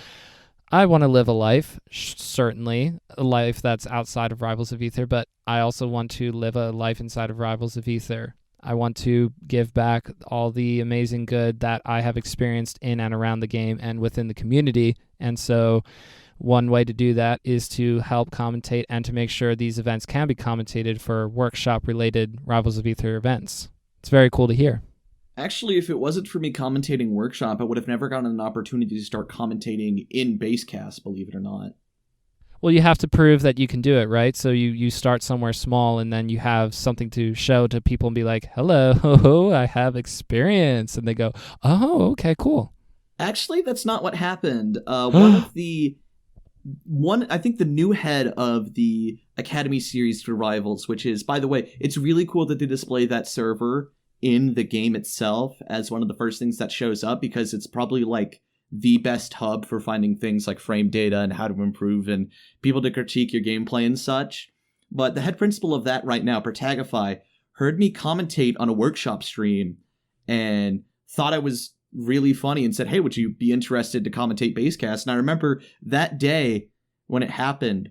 I want to live a life, certainly a life that's outside of Rivals of Aether, but I also want to live a life inside of Rivals of Aether. I want to give back all the amazing good that I have experienced in and around the game and within the community. And so one way to do that is to help commentate and to make sure these events can be commentated for workshop-related Rivals of Aether events. It's very cool to hear. Actually, if it wasn't for me commentating workshop, I would have never gotten an opportunity to start commentating in Basecast, believe it or not. Well, you have to prove that you can do it, right? So you start somewhere small, and then you have something to show to people and be like, hello, I have experience. And they go, oh, okay, cool. Actually, that's not what happened. I think the new head of the Academy series for Rivals, which is, by the way, it's really cool that they display that server in the game itself as one of the first things that shows up, because it's probably like the best hub for finding things like frame data and how to improve and people to critique your gameplay and such. But the head principal of that right now, Protagify, heard me commentate on a workshop stream and thought I was really funny and said, hey, would you be interested to commentate Basecast? And I remember that day when it happened,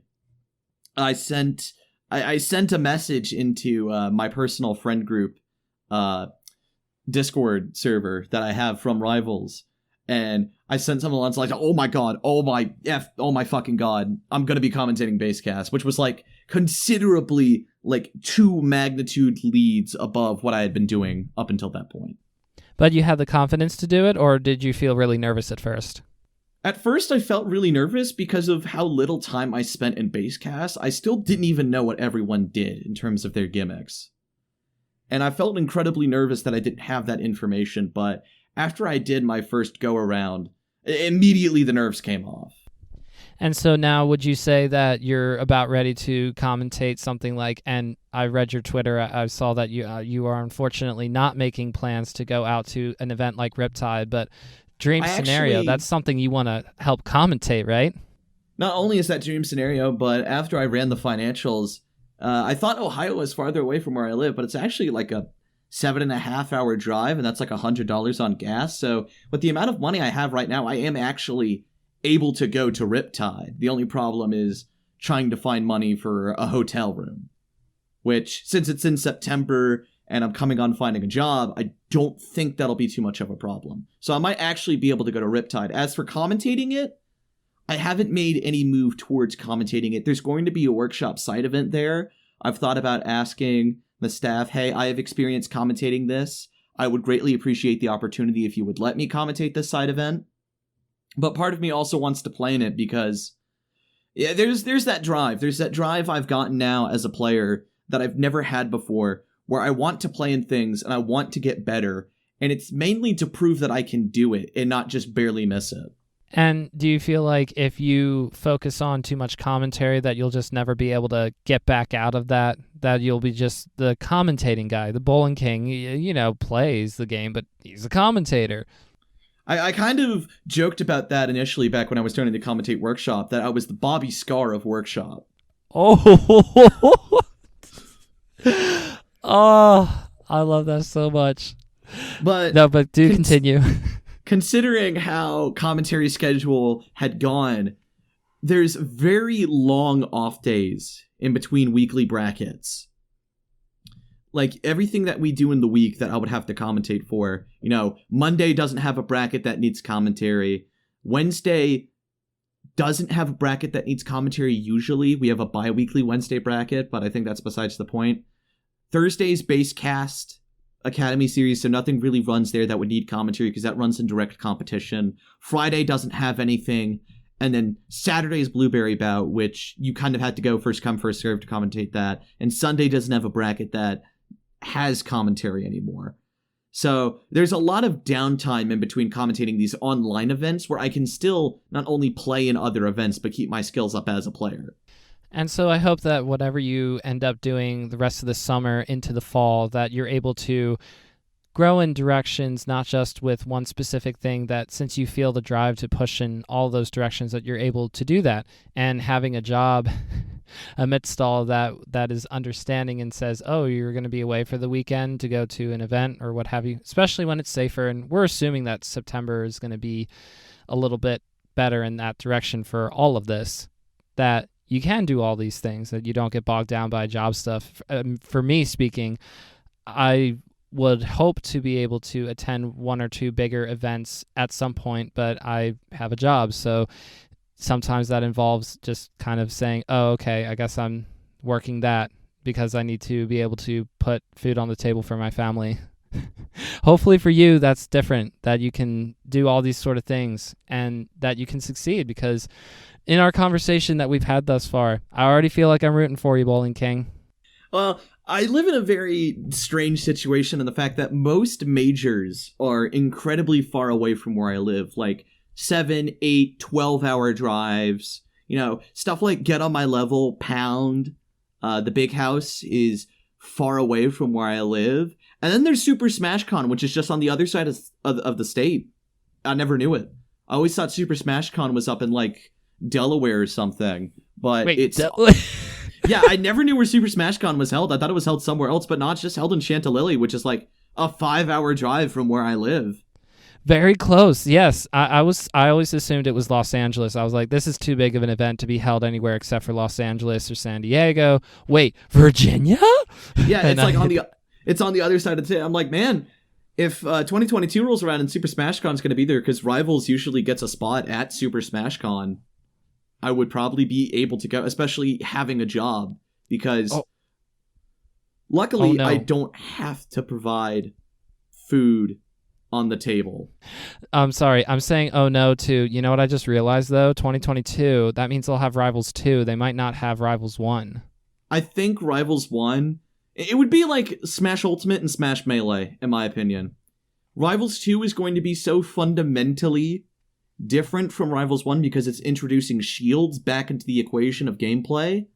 I sent a message into my personal friend group Discord server that I have from Rivals, and I sent something along like, oh my god, oh my fucking god, I'm gonna be commentating Basecast, which was like considerably like 2 magnitude leads above what I had been doing up until that point. But you had the confidence to do it, or did you feel really nervous at first? At first, I felt really nervous because of how little time I spent in Basecast. I still didn't even know what everyone did in terms of their gimmicks. And I felt incredibly nervous that I didn't have that information, but after I did my first go-around, immediately the nerves came off. And so now would you say that you're about ready to commentate something like, and I read your Twitter, I saw that you are unfortunately not making plans to go out to an event like Riptide, but Dream Scenario, that's something you want to help commentate, right? Not only is that Dream Scenario, but after I ran the financials, I thought Ohio was farther away from where I live, but it's actually like a 7.5 hour drive, and that's like $100 on gas. So with the amount of money I have right now, I am actually able to go to Riptide. The only problem is trying to find money for a hotel room, which, since it's in September and I'm coming on finding a job, I don't think that'll be too much of a problem. So I might actually be able to go to Riptide. As for commentating it, I haven't made any move towards commentating it. There's going to be a workshop side event there. I've thought about asking the staff, hey, I have experience commentating this. I would greatly appreciate the opportunity if you would let me commentate this side event. But part of me also wants to play in it because there's that drive. There's that drive I've gotten now as a player that I've never had before, where I want to play in things and I want to get better. And it's mainly to prove that I can do it and not just barely miss it. And do you feel like if you focus on too much commentary that you'll just never be able to get back out of that you'll be just the commentating guy? The BowlingKing, plays the game, but he's a commentator. I kind of joked about that initially back when I was starting to commentate Workshop, that I was the Bobby Scar of Workshop. Oh, oh, I love that so much. But do continue. Considering how commentary schedule had gone, there's very long off days in between weekly brackets. Like, everything that we do in the week that I would have to commentate for, Monday doesn't have a bracket that needs commentary. Wednesday doesn't have a bracket that needs commentary usually. We have a bi-weekly Wednesday bracket, but I think that's besides the point. Thursday's Basecast Academy series, so nothing really runs there that would need commentary because that runs in direct competition. Friday doesn't have anything. And then Saturday's Blueberry Bout, which you kind of had to go first come, first serve to commentate that. And Sunday doesn't have a bracket that has commentary anymore. So there's a lot of downtime in between commentating these online events where I can still not only play in other events, but keep my skills up as a player. And so I hope that whatever you end up doing the rest of the summer into the fall, that you're able to grow in directions, not just with one specific thing, that since you feel the drive to push in all those directions, that you're able to do that. And having a job amidst all of that is understanding and says, oh, you're going to be away for the weekend to go to an event or what have you, especially when it's safer. And we're assuming that September is going to be a little bit better in that direction for all of this, that you can do all these things, that you don't get bogged down by job stuff. For me speaking, I would hope to be able to attend one or two bigger events at some point, but I have a job. So sometimes that involves just kind of saying, oh, okay, I guess I'm working that because I need to be able to put food on the table for my family. Hopefully for you, that's different, that you can do all these sort of things and that you can succeed, because in our conversation that we've had thus far, I already feel like I'm rooting for you, BowlingKing. Well, I live in a very strange situation in the fact that most majors are incredibly far away from where I live, like 7, 8, 12-hour drives. You know, stuff like Get on My Level, Pound, the Big House is far away from where I live. And then there's Super Smash Con, which is just on the other side of the state. I never knew it. I always thought Super Smash Con was up in, like, Delaware or something. But Wait, it's... Yeah, I never knew where Super Smash Con was held. I thought it was held somewhere else, but not. It's just held in Chantilly, which is like a 5-hour drive from where I live. Very close, yes. I always assumed it was Los Angeles. I was like, this is too big of an event to be held anywhere except for Los Angeles or San Diego. Wait, Virginia? Yeah, it's like it's on the other side of the state. I'm like, man, if 2022 rolls around and Super Smash Con's going to be there, because Rivals usually gets a spot at Super Smash Con, I would probably be able to go, especially having a job, because luckily I don't have to provide food on the table. I'm sorry. I'm saying oh no to, you know what I just realized though? 2022, that means they'll have Rivals 2. They might not have Rivals 1. I think Rivals 1, it would be like Smash Ultimate and Smash Melee, in my opinion. Rivals 2 is going to be so fundamentally different from Rivals 1 because it's introducing shields back into the equation of gameplay,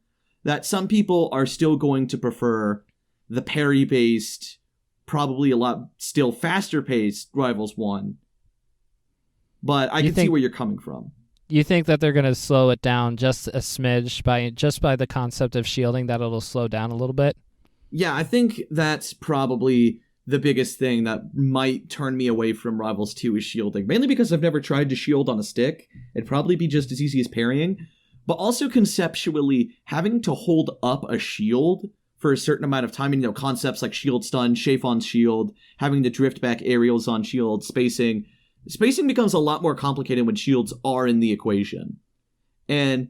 that some people are still going to prefer the parry-based, probably a lot still faster-paced Rivals 1. But I can see where you're coming from. You think that they're going to slow it down just a smidge by the concept of shielding, that it'll slow down a little bit? Yeah, I think that's probably the biggest thing that might turn me away from Rivals 2 is shielding. Mainly because I've never tried to shield on a stick. It'd probably be just as easy as parrying. But also conceptually, having to hold up a shield for a certain amount of time, and, you know, concepts like shield stun, chafe on shield, having to drift back aerials on shield, spacing. Spacing becomes a lot more complicated when shields are in the equation. And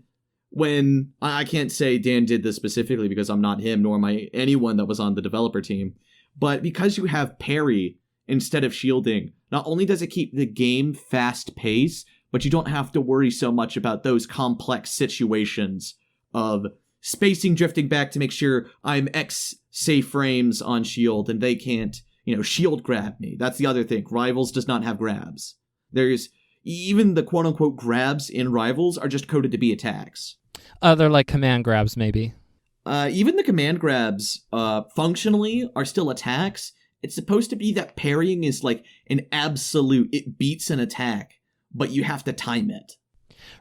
when, I can't say Dan did this specifically because I'm not him, nor am I anyone that was on the developer team, but because you have parry instead of shielding, not only does it keep the game fast-paced, but you don't have to worry so much about those complex situations of spacing drifting back to make sure I'm X safe frames on shield and they can't, you know, shield grab me. That's the other thing. Rivals does not have grabs. There's even the quote-unquote grabs in Rivals are just coded to be attacks. They're like command grabs, maybe. Even the command grabs, functionally, are still attacks. It's supposed to be that parrying is like an absolute, it beats an attack, but you have to time it.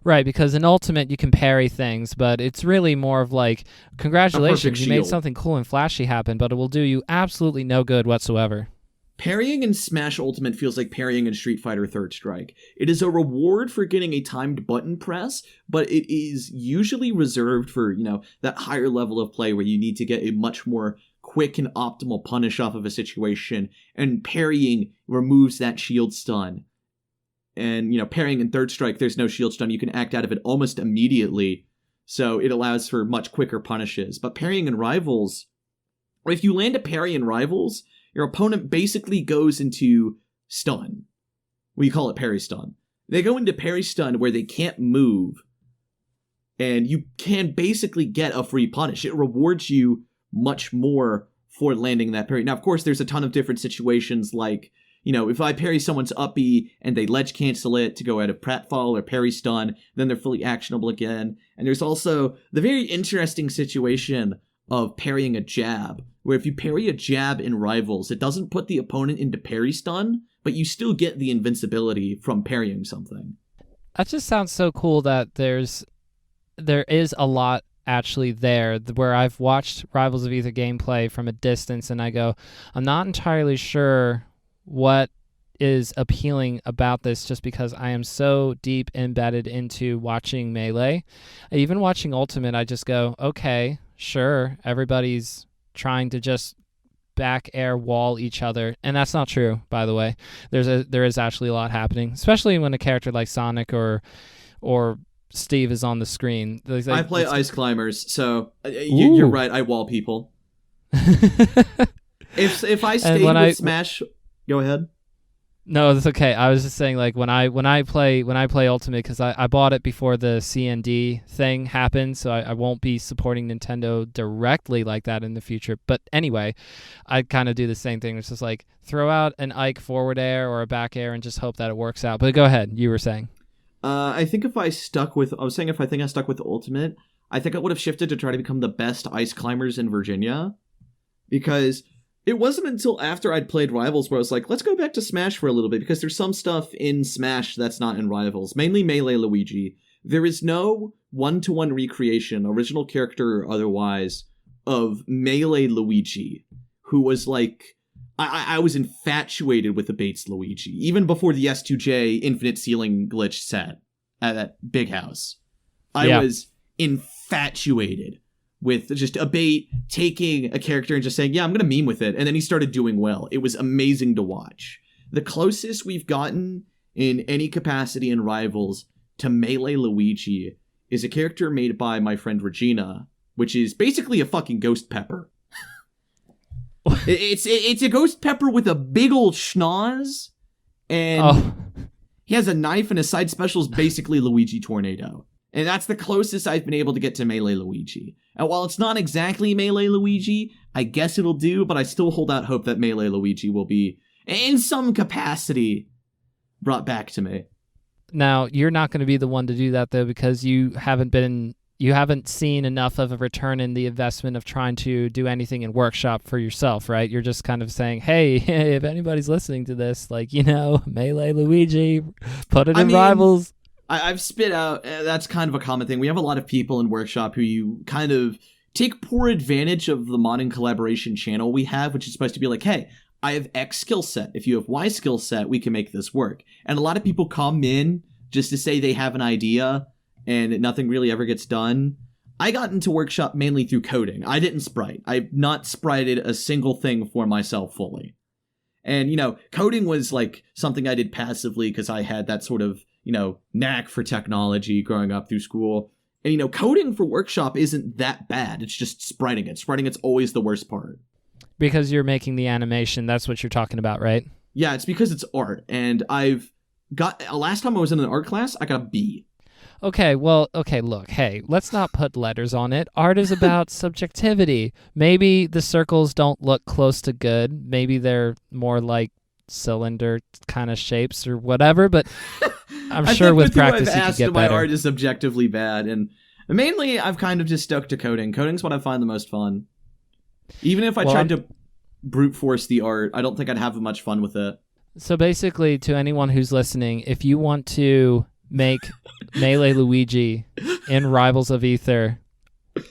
Right, because in Ultimate you can parry things, but it's really more of like, congratulations, you made something cool and flashy happen, but it will do you absolutely no good whatsoever. Parrying in Smash Ultimate feels like parrying in Street Fighter Third Strike. It is a reward for getting a timed button press, but it is usually reserved for, you know, that higher level of play where you need to get a much more quick and optimal punish off of a situation, and parrying removes that shield stun. And, you know, parrying in Third Strike, there's no shield stun. You can act out of it almost immediately, so it allows for much quicker punishes. But parrying in Rivals, or if you land a parry in Rivals, your opponent basically goes into stun. We call it parry stun. They go into parry stun where they can't move, and you can basically get a free punish. It rewards you much more for landing that parry. Now, of course, there's a ton of different situations like, if I parry someone's up B and they ledge cancel it to go out of pratfall or parry stun, then they're fully actionable again. And there's also the very interesting situation of parrying a jab, where if you parry a jab in Rivals, it doesn't put the opponent into parry stun, but you still get the invincibility from parrying something. That just sounds so cool that there is a lot actually there, where I've watched Rivals of Aether gameplay from a distance and I go, I'm not entirely sure what is appealing about this, just because I am so deep embedded into watching Melee. Even watching Ultimate, I just go, okay, sure, everybody's trying to just back air wall each other, and that's not true, by the way. There is actually a lot happening, especially when a character like Sonic or Steve is on the screen. I play Ice Climbers, so you're right, I wall people. if I stayed with Smash, go ahead. No, that's okay. I was just saying, like, when I play Ultimate, because I bought it before the CND thing happened, so I won't be supporting Nintendo directly like that in the future. But anyway, I kind of do the same thing. It's just like throw out an Ike forward air or a back air and just hope that it works out. But go ahead. You were saying. I think if I stuck with Ultimate, I think I would have shifted to try to become the best Ice Climbers in Virginia, because it wasn't until after I'd played Rivals where I was like, let's go back to Smash for a little bit, because there's some stuff in Smash that's not in Rivals, mainly Melee Luigi. There is no one-to-one recreation, original character or otherwise, of Melee Luigi, who was like, I was infatuated with the Bates Luigi, even before the S2J Infinite Ceiling glitch set at that big house. I was infatuated with just a bait taking a character and just saying, yeah, I'm going to meme with it. And then he started doing well. It was amazing to watch. The closest we've gotten in any capacity in Rivals to Melee Luigi is a character made by my friend Regina, which is basically a fucking ghost pepper. It's a ghost pepper with a big old schnoz, and he has a knife, and his side special is basically Luigi Tornado. And that's the closest I've been able to get to Melee Luigi. And while it's not exactly Melee Luigi, I guess it'll do, but I still hold out hope that Melee Luigi will be, in some capacity, brought back to me. Now, you're not going to be the one to do that, though, because you haven't seen enough of a return in the investment of trying to do anything in Workshop for yourself, right? You're just kind of saying, hey, if anybody's listening to this, Melee Luigi, put it in Rivals. I've spit out, that's kind of a common thing. We have a lot of people in Workshop who you kind of take poor advantage of the modding collaboration channel we have, which is supposed to be like, hey, I have X skill set. If you have Y skill set, we can make this work. And a lot of people come in just to say they have an idea, and nothing really ever gets done. I got into Workshop mainly through coding. I didn't sprite. I've not sprited a single thing for myself fully. And, coding was like something I did passively because I had that sort of, knack for technology growing up through school. And, coding for Workshop isn't that bad. It's just spriting it. Spriting it's always the worst part. Because you're making the animation. That's what you're talking about, right? Yeah, it's because it's art. And last time I was in an art class, I got a B. Okay, look, hey, let's not put letters on it. Art is about subjectivity. Maybe the circles don't look close to good. Maybe they're more like cylinder kind of shapes or whatever, but I'm sure with practice you can get better. My art is objectively bad, and mainly I've kind of just stuck to coding. Coding's what I find the most fun. Even if I tried to brute force the art, I don't think I'd have much fun with it. So basically, to anyone who's listening, if you want to make Melee Luigi in Rivals of Aether,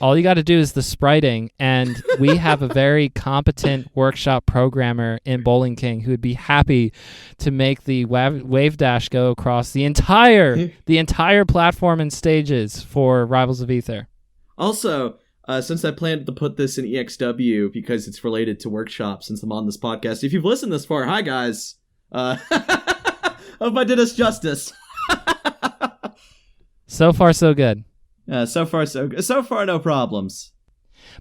all you got to do is the spriting, and we have a very competent Workshop programmer in BowlingKing who would be happy to make the wave dash go across the entire platform and stages for Rivals of Aether. Also, since I planned to put this in EXW because it's related to Workshop, since I'm on this podcast, if you've listened this far, hi guys. Hope I did us justice. So far, so good. So far, so good. So far, no problems.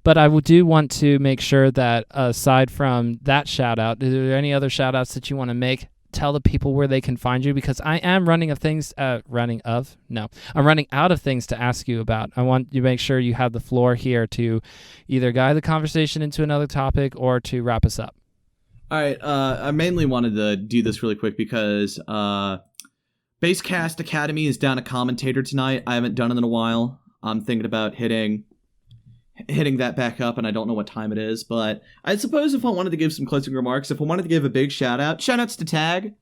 But I do want to make sure that aside from that shout out, are there any other shout outs that you want to make tell the people where they can find you? Because I am running out of things to ask you about. I want you to make sure you have the floor here to either guide the conversation into another topic or to wrap us up. All right. I mainly wanted to do this really quick because Basecast Academy is down a commentator tonight. I haven't done it in a while. I'm thinking about hitting that back up, and I don't know what time it is. But I suppose if I wanted to give some closing remarks, if I wanted to give a big shout-outs to Tag,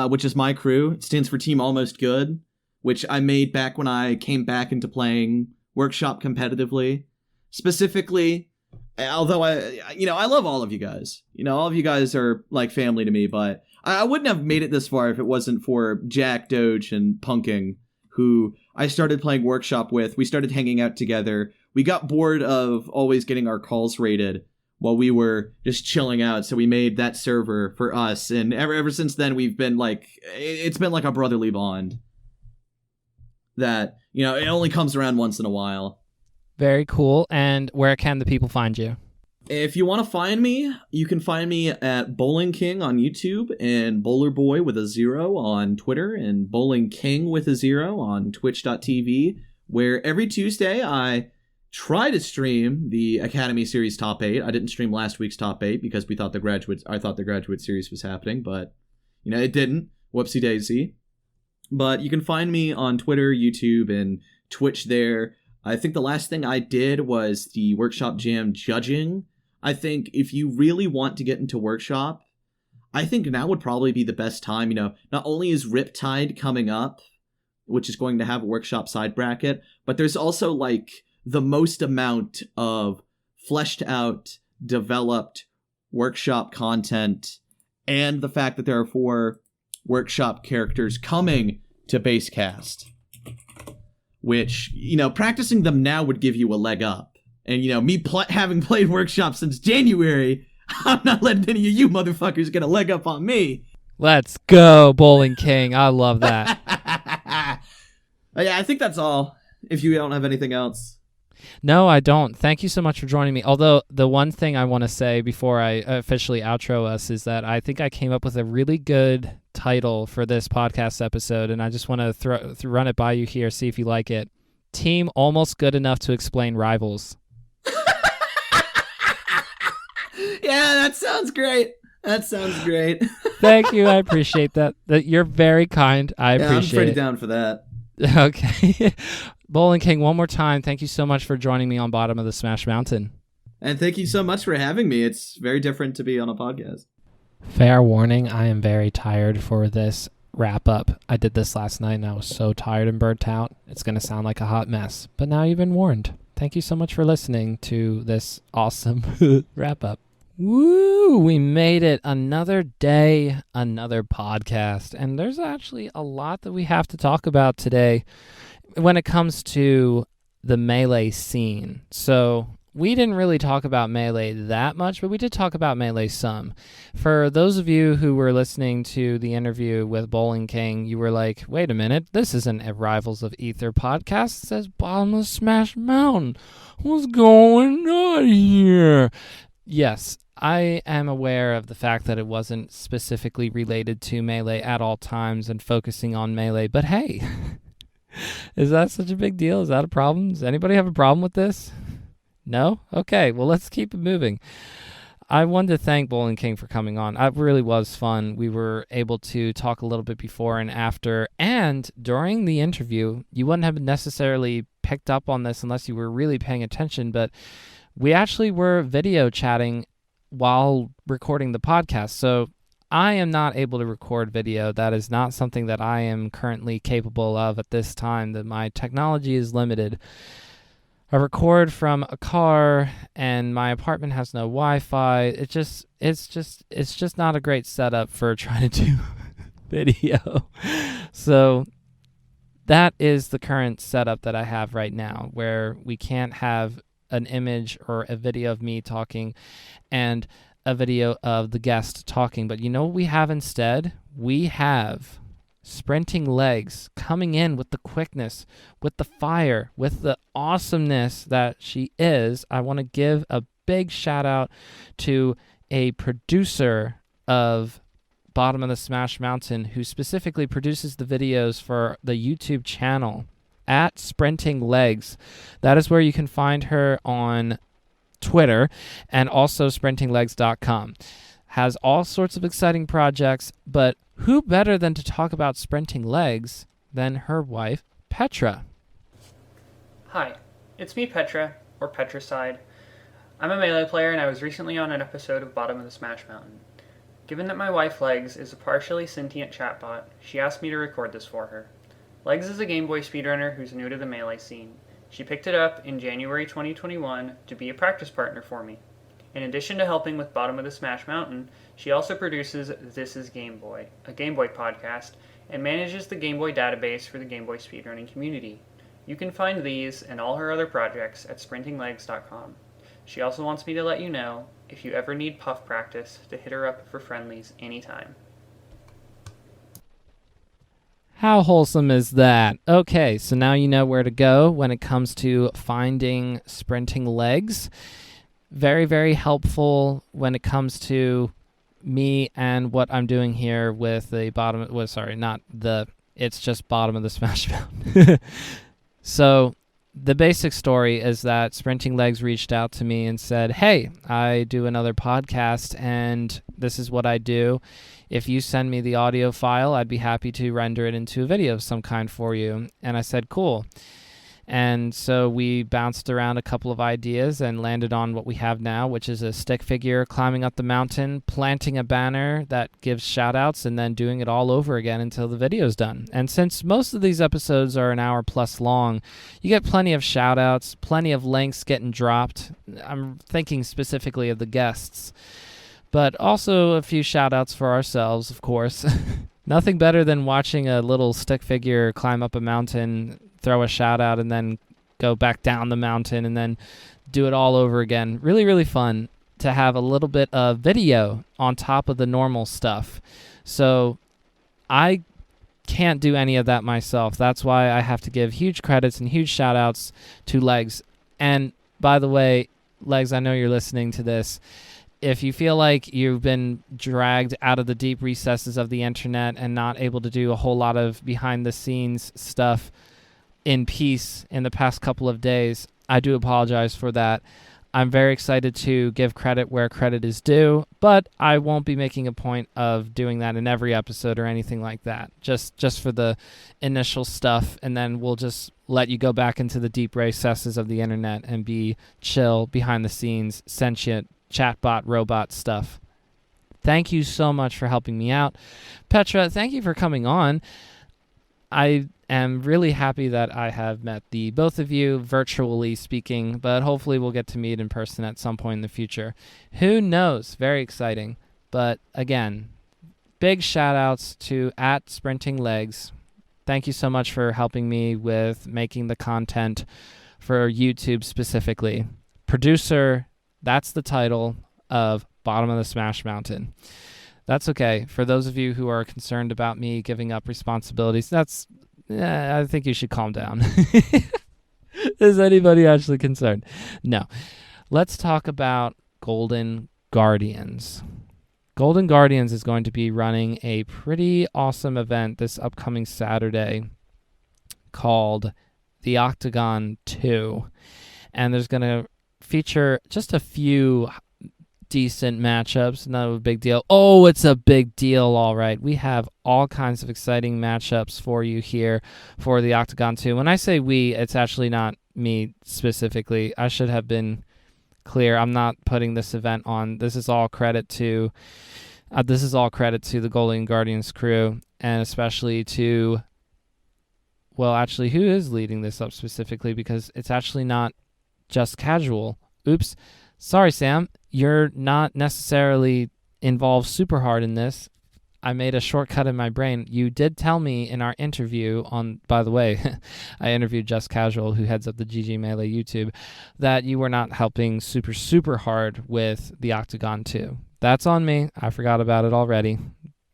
which is my crew. It stands for Team Almost Good, which I made back when I came back into playing Workshop competitively. Specifically, although I love all of you guys. All of you guys are like family to me, but I wouldn't have made it this far if it wasn't for Jack, Doge, and Punking, who I started playing Workshop with. We started hanging out together. We got bored of always getting our calls rated while we were just chilling out, so we made that server for us. And ever since then, we've been it's been like a brotherly bond that, it only comes around once in a while. Very cool. And where can the people find you? If you want to find me, you can find me at BowlingKing on YouTube and BowlerBoy with a 0 on Twitter and BowlingKing with a 0 on Twitch.tv, where every Tuesday I try to stream the Academy Series Top 8. I didn't stream last week's Top 8 because I thought the Graduate Series was happening, but, it didn't. Whoopsie daisy. But you can find me on Twitter, YouTube, and Twitch there. I think the last thing I did was the Workshop Jam judging. I think if you really want to get into Workshop, I think now would probably be the best time. Not only is Riptide coming up, which is going to have a Workshop side bracket, but there's also the most amount of fleshed out, developed Workshop content, and the fact that there are 4 Workshop characters coming to Basecast, which, practicing them now would give you a leg up. And, me having played Workshop since January, I'm not letting any of you motherfuckers get a leg up on me. Let's go, BowlingKing. I love that. Yeah, I think that's all, if you don't have anything else. No, I don't. Thank you so much for joining me. Although the one thing I want to say before I officially outro us is that I think I came up with a really good title for this podcast episode, and I just want to run it by you here, see if you like it. Team Almost Good Enough to Explain Rivals. Yeah, that sounds great. Thank you. I appreciate that. You're very kind. I appreciate it. I'm pretty down for that. Okay. BowlingKing, one more time, thank you so much for joining me on Bottom of the Smash Mountain. And thank you so much for having me. It's very different to be on a podcast. Fair warning, I am very tired for this wrap up. I did this last night and I was so tired and burnt out. It's going to sound like a hot mess, but now you've been warned. Thank you so much for listening to this awesome wrap up. Woo! We made it. Another day, another podcast. And there's actually a lot that we have to talk about today when it comes to the Melee scene. So we didn't really talk about Melee that much, but we did talk about Melee some. For those of you who were listening to the interview with BowlingKing, you were like, wait a minute, this isn't a Rivals of Aether podcast. It says Bottom of Smash Mountain. What's going on here? Yes, I am aware of the fact that it wasn't specifically related to Melee at all times and focusing on Melee, but hey, is that such a big deal? Is that a problem? Does anybody have a problem with this? No? Okay, well, let's keep it moving. I wanted to thank BowlingKing for coming on. It really was fun. We were able to talk a little bit before and after, and during the interview, you wouldn't have necessarily picked up on this unless you were really paying attention, but we actually were video chatting while recording the podcast. So I am not able to record video. That is not something that I am currently capable of at this time, that my technology is limited. I record from a car and my apartment has no Wi-Fi. It's just not a great setup for trying to do video. So that is the current setup that I have right now, where we can't have an image or a video of me talking and a video of the guest talking. But you know what we have instead? We have SprintingLegs coming in with the quickness, with the fire, with the awesomeness that she is. I want to give a big shout out to a producer of Bottom of the Smash Mountain, who specifically produces the videos for the YouTube channel at SprintingLegs. That is where you can find her on Twitter and also SprintingLegs.com. Has all sorts of exciting projects, but who better than to talk about Sprinting Legs than her wife, Petra? Hi, it's me, Petra, or Petricide. I'm a Melee player, and I was recently on an episode of Bottom of the Smash Mountain. Given that my wife, Legs, is a partially sentient chatbot, she asked me to record this for her. Legs is a Game Boy speedrunner who's new to the Melee scene. She picked it up in January 2021 to be a practice partner for me. In addition to helping with Bottom of the Smash Mountain, she also produces This Is Game Boy, a Game Boy podcast, and manages the Game Boy database for the Game Boy speedrunning community. You can find these and all her other projects at SprintingLegs.com. She also wants me to let you know, if you ever need puff practice, to hit her up for friendlies anytime. How wholesome is that? Okay, so now you know where to go when it comes to finding Sprinting Legs. Very, very helpful when it comes to me and what I'm doing here with the it's just Bottom of the Smash Mountain. So the basic story is that Sprinting Legs reached out to me and said, hey, I do another podcast and this is what I do. If you send me the audio file, I'd be happy to render it into a video of some kind for you. And I said, cool. And so we bounced around a couple of ideas and landed on what we have now, which is a stick figure climbing up the mountain, planting a banner that gives shout-outs, and then doing it all over again until the video's done. And since most of these episodes are an hour plus long, you get plenty of shout-outs, plenty of links getting dropped. I'm thinking specifically of the guests, but also a few shout-outs for ourselves, of course. Nothing better than watching a little stick figure climb up a mountain, throw a shout out, and then go back down the mountain and then do it all over again. Really, really fun to have a little bit of video on top of the normal stuff. So I can't do any of that myself. That's why I have to give huge credits and huge shout outs to Legs. And by the way, Legs, I know you're listening to this. If you feel like you've been dragged out of the deep recesses of the internet and not able to do a whole lot of behind-the-scenes stuff in peace in the past couple of days, I do apologize for that. I'm very excited to give credit where credit is due, but I won't be making a point of doing that in every episode or anything like that, just for the initial stuff, and then we'll just let you go back into the deep recesses of the internet and be chill, behind-the-scenes, sentient, chatbot, robot stuff. Thank you so much for helping me out. Petra, thank you for coming on. I am really happy that I have met the both of you virtually speaking, but hopefully we'll get to meet in person at some point in the future. Who knows? Very exciting. But again, big shout outs to at Sprinting Legs. Thank you so much for helping me with making the content for YouTube specifically. Producer, that's the title of Bottom of the Smash Mountain. That's okay. For those of you who are concerned about me giving up responsibilities, I think you should calm down. Is anybody actually concerned? No. Let's talk about Golden Guardians. Golden Guardians is going to be running a pretty awesome event this upcoming Saturday called the Octagon 2. And there's going to feature just a few decent matchups. Not a big deal. Oh, it's a big deal, all right. We have all kinds of exciting matchups for you here for the Octagon 2. When I say we, it's actually not me specifically. I should have been clear. I'm not putting this event on. This is all credit to the Golden Guardians crew, and especially to, well, actually, who is leading this up specifically, because it's actually not just casual. Oops. Sorry, Sam. You're not necessarily involved super hard in this. I made a shortcut in my brain. You did tell me in our interview by the way, I interviewed Just Casual, who heads up the GG Melee YouTube, that you were not helping super, super hard with the Octagon 2. That's on me. I forgot about it already.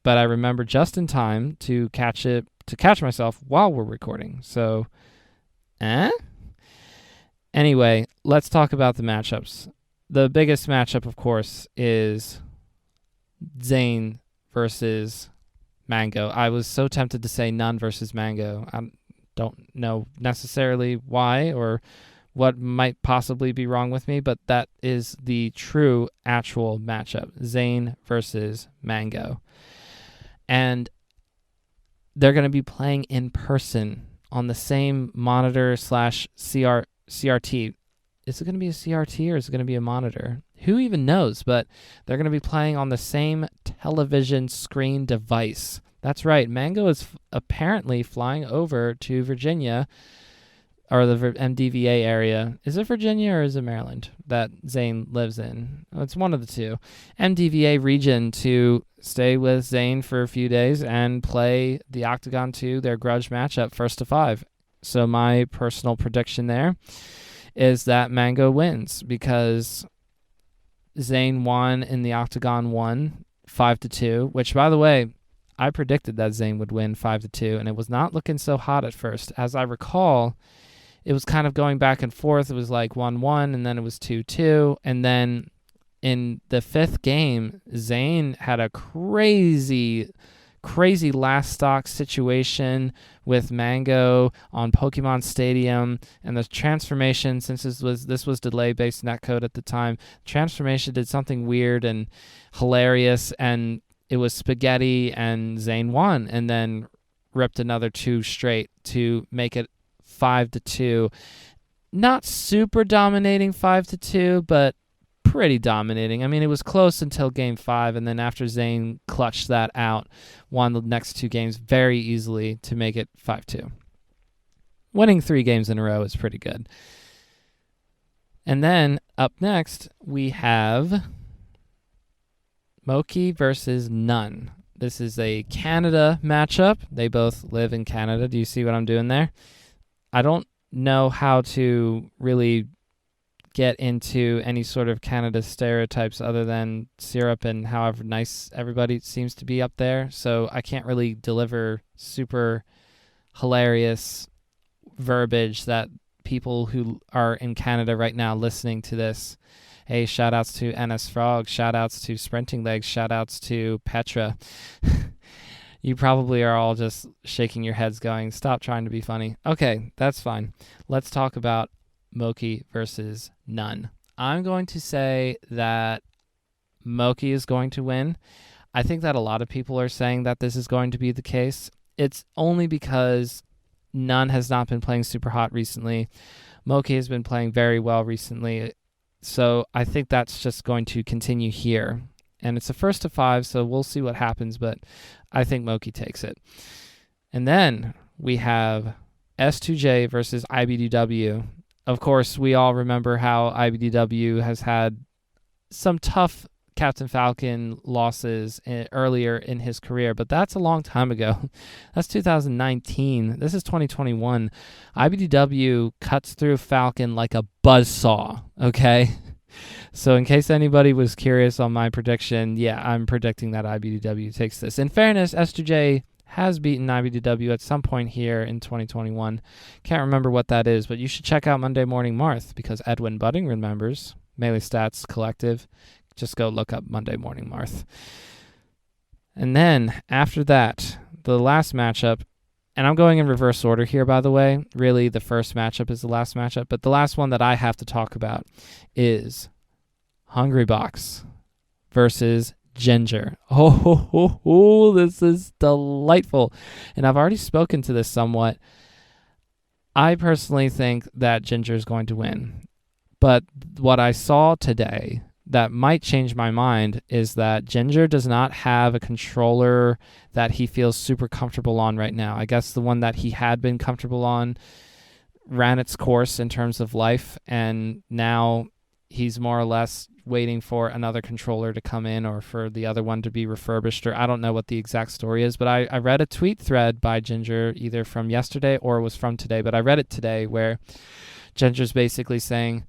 But I remember just in time to catch myself while we're recording. So, Anyway, let's talk about the matchups. The biggest matchup, of course, is Zane versus Mango. I was so tempted to say none versus Mango. I don't know necessarily why or what might possibly be wrong with me, but that is the true actual matchup. Zane versus Mango. And they're going to be playing in person on the same monitor / CRT. Is it going to be a CRT or is it going to be a monitor? Who even knows? But they're going to be playing on the same television screen device. That's right. Mango is apparently flying over to Virginia, or the MDVA area. Is it Virginia or is it Maryland that Zane lives in? It's one of the two. MDVA region to stay with Zane for a few days and play the Octagon 2, their grudge matchup, first to 5. So my personal prediction there is that Mango wins because Zane won in the Octagon 1, 5-2, which, by the way, I predicted that Zane would win 5-2, and it was not looking so hot at first. As I recall, it was kind of going back and forth. It was like 1-1, and then it was 2-2, and then in the 5th game, Zane had a crazy last stock situation with Mango on Pokemon Stadium, and the transformation, since this was delay-based netcode at the time, transformation did something weird and hilarious, and it was spaghetti, and Zane won, and then ripped another 2 straight to make it 5-2. Not super dominating 5-2, but pretty dominating. I mean, it was close until game 5, and then after Zane clutched that out, won the next 2 games very easily to make it 5-2. Winning 3 games in a row is pretty good. And then up next, we have Moki versus None. This is a Canada matchup. They both live in Canada. Do you see what I'm doing there? I don't know how to really get into any sort of Canada stereotypes other than syrup and however nice everybody seems to be up there. So I can't really deliver super hilarious verbiage that people who are in Canada right now listening to this. Hey, shout outs to NS Frog, shout outs to SprintingLegs, shout outs to Petra. You probably are all just shaking your heads going, stop trying to be funny. Okay, that's fine. Let's talk about Moki versus None. I'm going to say that Moki is going to win. I think that a lot of people are saying that this is going to be the case. It's only because None has not been playing super hot recently. Moki has been playing very well recently. So I think that's just going to continue here. And it's a first to 5, so we'll see what happens, but I think Moki takes it. And then we have S2J versus IBDW. Of course, we all remember how IBDW has had some tough Captain Falcon losses earlier in his career, but that's a long time ago. That's 2019. This is 2021. IBDW cuts through Falcon like a buzzsaw, okay? So in case anybody was curious on my prediction, yeah, I'm predicting that IBDW takes this. In fairness, S2J has beaten IBDW at some point here in 2021. Can't remember what that is, but you should check out Monday Morning Marth because Edwin Budding remembers. Melee Stats Collective. Just go look up Monday Morning Marth. And then after that, the last matchup, and I'm going in reverse order here, by the way. Really, the first matchup is the last matchup, but the last one that I have to talk about is Hungrybox versus Ginger. Oh, this is delightful. And I've already spoken to this somewhat. I personally think that Ginger is going to win. But what I saw today that might change my mind is that Ginger does not have a controller that he feels super comfortable on right now. I guess the one that he had been comfortable on ran its course in terms of life, and now he's more or less waiting for another controller to come in or for the other one to be refurbished, or I don't know what the exact story is, but I read a tweet thread by Ginger either from yesterday or it was from today, but I read it today where Ginger's basically saying,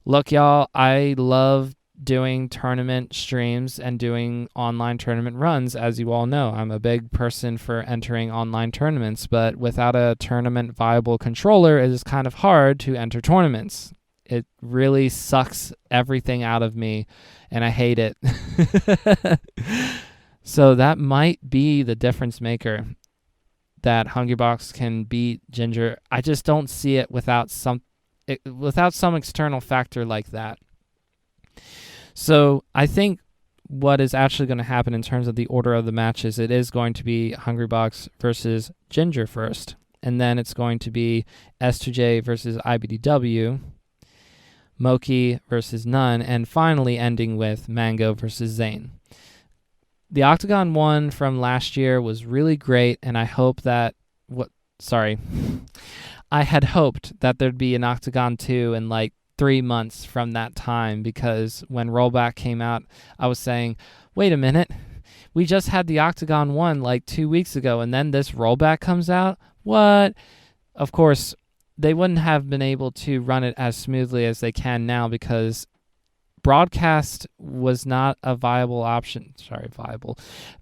look, y'all, I love doing tournament streams and doing online tournament runs. As you all know, I'm a big person for entering online tournaments, but without a tournament viable controller, it is kind of hard to enter tournaments. It really sucks everything out of me, and I hate it. So that might be the difference maker, that Hungrybox can beat Ginger. I just don't see it without some external factor like that. So I think what is actually going to happen in terms of the order of the matches, it is going to be Hungrybox versus Ginger first, and then it's going to be S2J versus IBDW, Moki versus None, and finally ending with Mango versus Zane. The Octagon 1 from last year was really great, and I had hoped that there'd be an Octagon 2 in like 3 months from that time, because when Rollback came out, I was saying, wait a minute, we just had the Octagon 1 like 2 weeks ago, and then this Rollback comes out? What? Of course, they wouldn't have been able to run it as smoothly as they can now, because broadcast was not a viable option.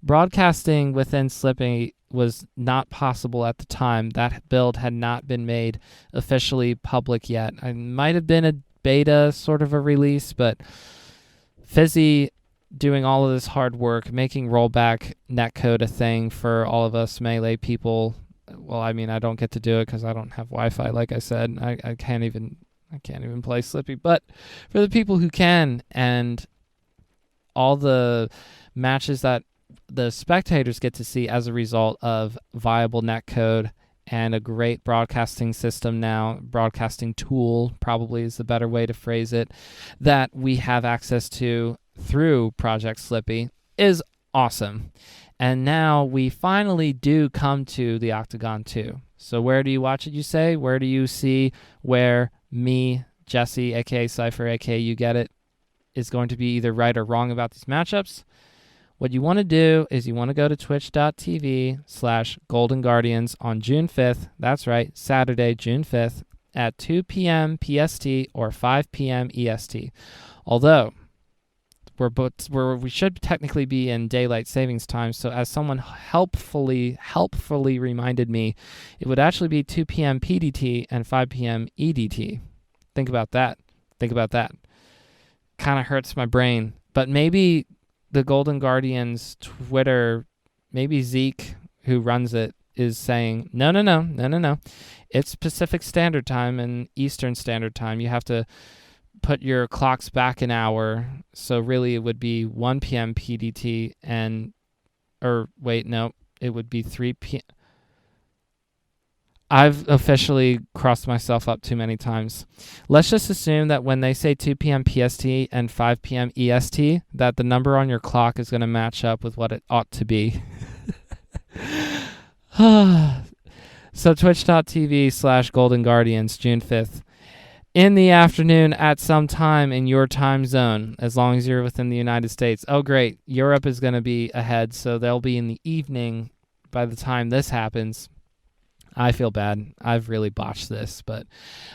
Broadcasting within Slippy was not possible at the time. That build had not been made officially public yet. It might have been a beta sort of a release, but Fizzy doing all of this hard work, making rollback netcode a thing for all of us Melee people. Well, I mean, I don't get to do it because I don't have Wi-Fi, like I said. I can't even play Slippy, but for the people who can, and all the matches that the spectators get to see as a result of viable netcode and a great broadcasting system now, broadcasting tool probably is the better way to phrase it, that we have access to through Project Slippy, is awesome. And now we finally do come to the Octagon 2. So where do you watch it, you say? Where do you see where me, Jesse, aka Cypher, aka You Get It, is going to be either right or wrong about these matchups? What you want to do is you want to go to twitch.tv/Golden Guardians on June 5th. That's right, Saturday, June 5th at 2 p.m. PST or 5 p.m. EST. Although we should technically be in daylight savings time, so as someone helpfully reminded me, it would actually be 2 p.m. PDT and 5 p.m. EDT. Think about that. Kind of hurts my brain. But maybe the Golden Guardians Twitter, maybe Zeke, who runs it, is saying, no. It's Pacific Standard Time and Eastern Standard Time. You have to put your clocks back an hour. So really it would be 1 p.m. PDT it would be 3 p.m. I've officially crossed myself up too many times. Let's just assume that when they say 2 p.m. PST and 5 p.m. EST, that the number on your clock is going to match up with what it ought to be. So twitch.tv/Golden Guardians, June 5th. In the afternoon at some time in your time zone, as long as you're within the United States. Oh, great. Europe is going to be ahead, so they'll be in the evening by the time this happens. I feel bad. I've really botched this, but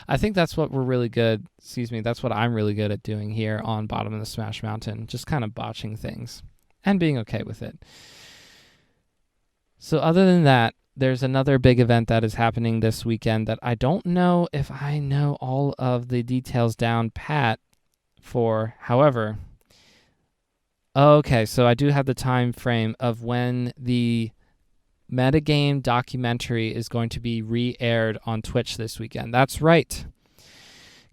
I think that's what that's what I'm really good at doing here on Bottom of the Smash Mountain, just kind of botching things and being okay with it. So other than that, there's another big event that is happening this weekend that I don't know if I know all of the details down pat for. However, okay, so I do have the time frame of when the metagame documentary is going to be re-aired on Twitch this weekend. That's right.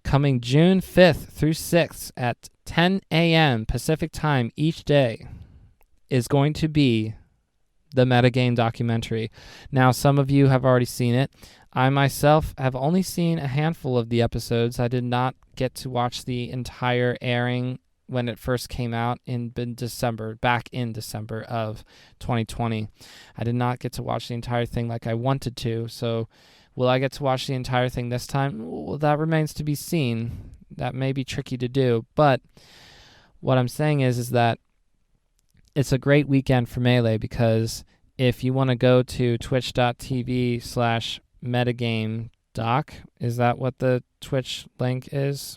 Coming June 5th through 6th at 10 a.m. Pacific time each day is going to be the metagame documentary. Now, some of you have already seen it. I myself have only seen a handful of the episodes. I did not get to watch the entire airing when it first came out back in December of 2020. I did not get to watch the entire thing like I wanted to. So will I get to watch the entire thing this time? Well, that remains to be seen. That may be tricky to do. But what I'm saying is that it's a great weekend for Melee, because if you want to go to twitch.tv/metagamedoc, is that what the Twitch link is?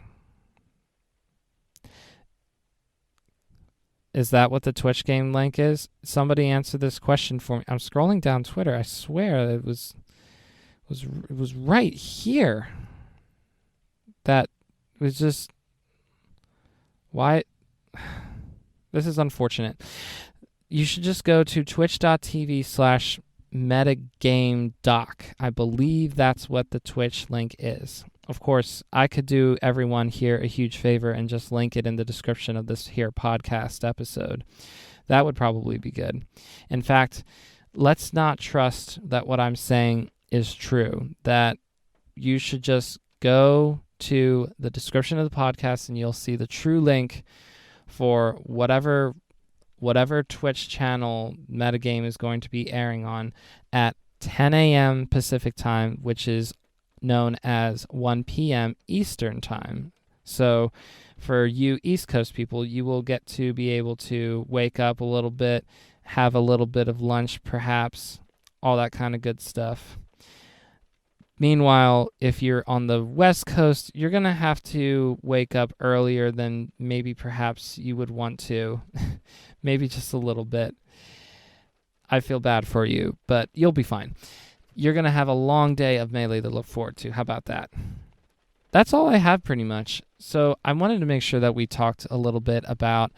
Is that what the Twitch game link is? Somebody answer this question for me. I'm scrolling down Twitter. I swear it was right here. That was just... Why? This is unfortunate. you should just go to twitch.tv/metagamedoc. I believe that's what the Twitch link is. Of course, I could do everyone here a huge favor and just link it in the description of this here podcast episode. That would probably be good. In fact, let's not trust that what I'm saying is true, that you should just go to the description of the podcast and you'll see the true link for whatever Twitch channel Metagame is going to be airing on at 10 a.m. Pacific time, which is known as 1 p.m. Eastern time. So for you East Coast people, you will get to be able to wake up a little bit, have a little bit of lunch perhaps, all that kind of good stuff. Meanwhile, if you're on the West Coast, you're going to have to wake up earlier than maybe perhaps you would want to. Maybe just a little bit. I feel bad for you, but you'll be fine. You're going to have a long day of Melee to look forward to. How about that? That's all I have pretty much. So I wanted to make sure that we talked a little bit about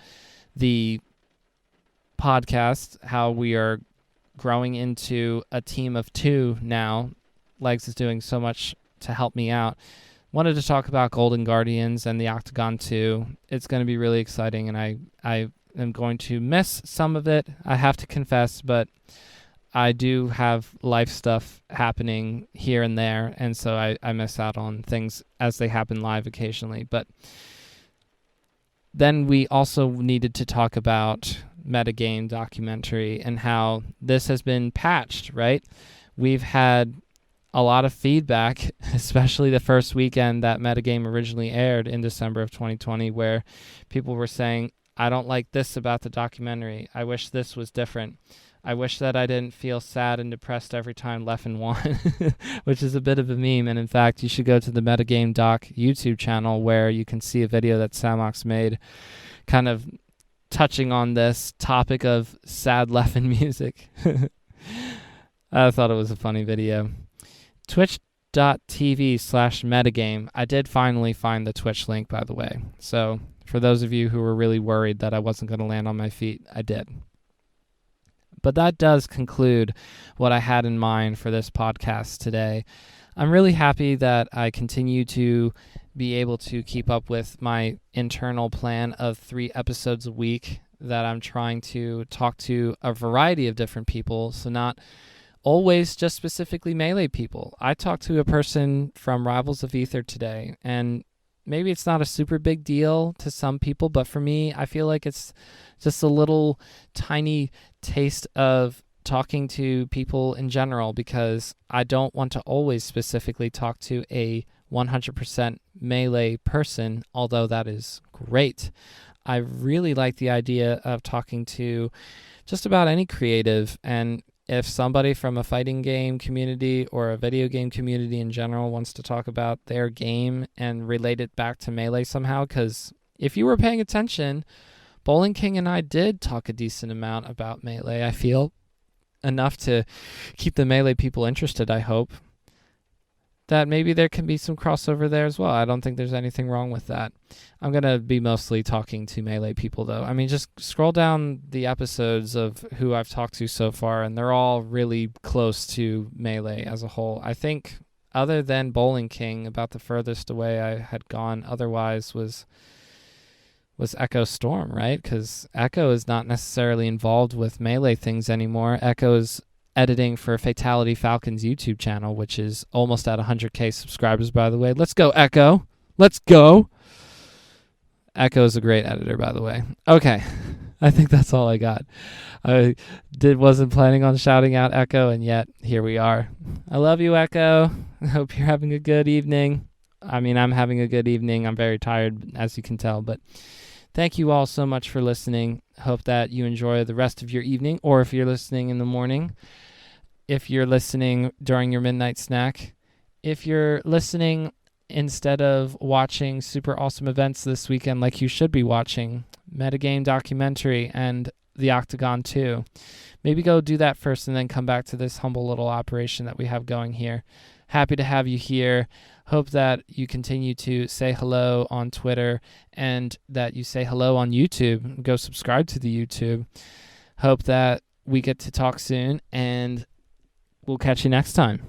the podcast, how we are growing into a team of 2 now. Legs is doing so much to help me out. Wanted to talk about Golden Guardians and the Octagon 2. It's going to be really exciting, and I am going to miss some of it, I have to confess, but I do have life stuff happening here and there, and so I miss out on things as they happen live occasionally. But then we also needed to talk about Metagame documentary and how this has been patched, right? We've had a lot of feedback, especially the first weekend that Metagame originally aired in December of 2020, where people were saying, I don't like this about the documentary. I wish this was different. I wish that I didn't feel sad and depressed every time Leffen won, which is a bit of a meme. And in fact, you should go to the Metagame Doc YouTube channel where you can see a video that Samox made kind of touching on this topic of sad Leffen music. I thought it was a funny video. Twitch.tv/metagame. I did finally find the Twitch link, by the way. So for those of you who were really worried that I wasn't going to land on my feet, I did. But that does conclude what I had in mind for this podcast today. I'm really happy that I continue to be able to keep up with my internal plan of 3 episodes a week, that I'm trying to talk to a variety of different people, so not always just specifically Melee people. I talked to a person from Rivals of Aether today, and maybe it's not a super big deal to some people, but for me, I feel like it's just a little tiny taste of talking to people in general, because I don't want to always specifically talk to a 100% Melee person, although that is great. I really like the idea of talking to just about any creative, and if somebody from a fighting game community or a video game community in general wants to talk about their game and relate it back to Melee somehow, because if you were paying attention, BowlingKing and I did talk a decent amount about Melee, I feel. Enough to keep the Melee people interested, I hope. That maybe there can be some crossover there as well. I don't think there's anything wrong with that. I'm going to be mostly talking to Melee people, though. I mean, just scroll down the episodes of who I've talked to so far, and they're all really close to Melee as a whole. I think other than BowlingKing, about the furthest away I had gone otherwise was Echo Storm, right? Because Echo is not necessarily involved with Melee things anymore. Echo's editing for Fatality Falcon's YouTube channel, which is almost at 100K subscribers, by the way. Let's go, Echo. Let's go. Echo is a great editor, by the way. Okay. I think that's all I got. I wasn't planning on shouting out Echo, and yet here we are. I love you, Echo. I hope you're having a good evening. I mean, I'm having a good evening. I'm very tired, as you can tell, but thank you all so much for listening. Hope that you enjoy the rest of your evening, or if you're listening in the morning, if you're listening during your midnight snack, if you're listening instead of watching super awesome events this weekend like you should be watching, Metagame documentary and the Octagon 2, maybe go do that first and then come back to this humble little operation that we have going here. Happy to have you here. Hope that you continue to say hello on Twitter and that you say hello on YouTube. Go subscribe to the YouTube. Hope that we get to talk soon, and we'll catch you next time.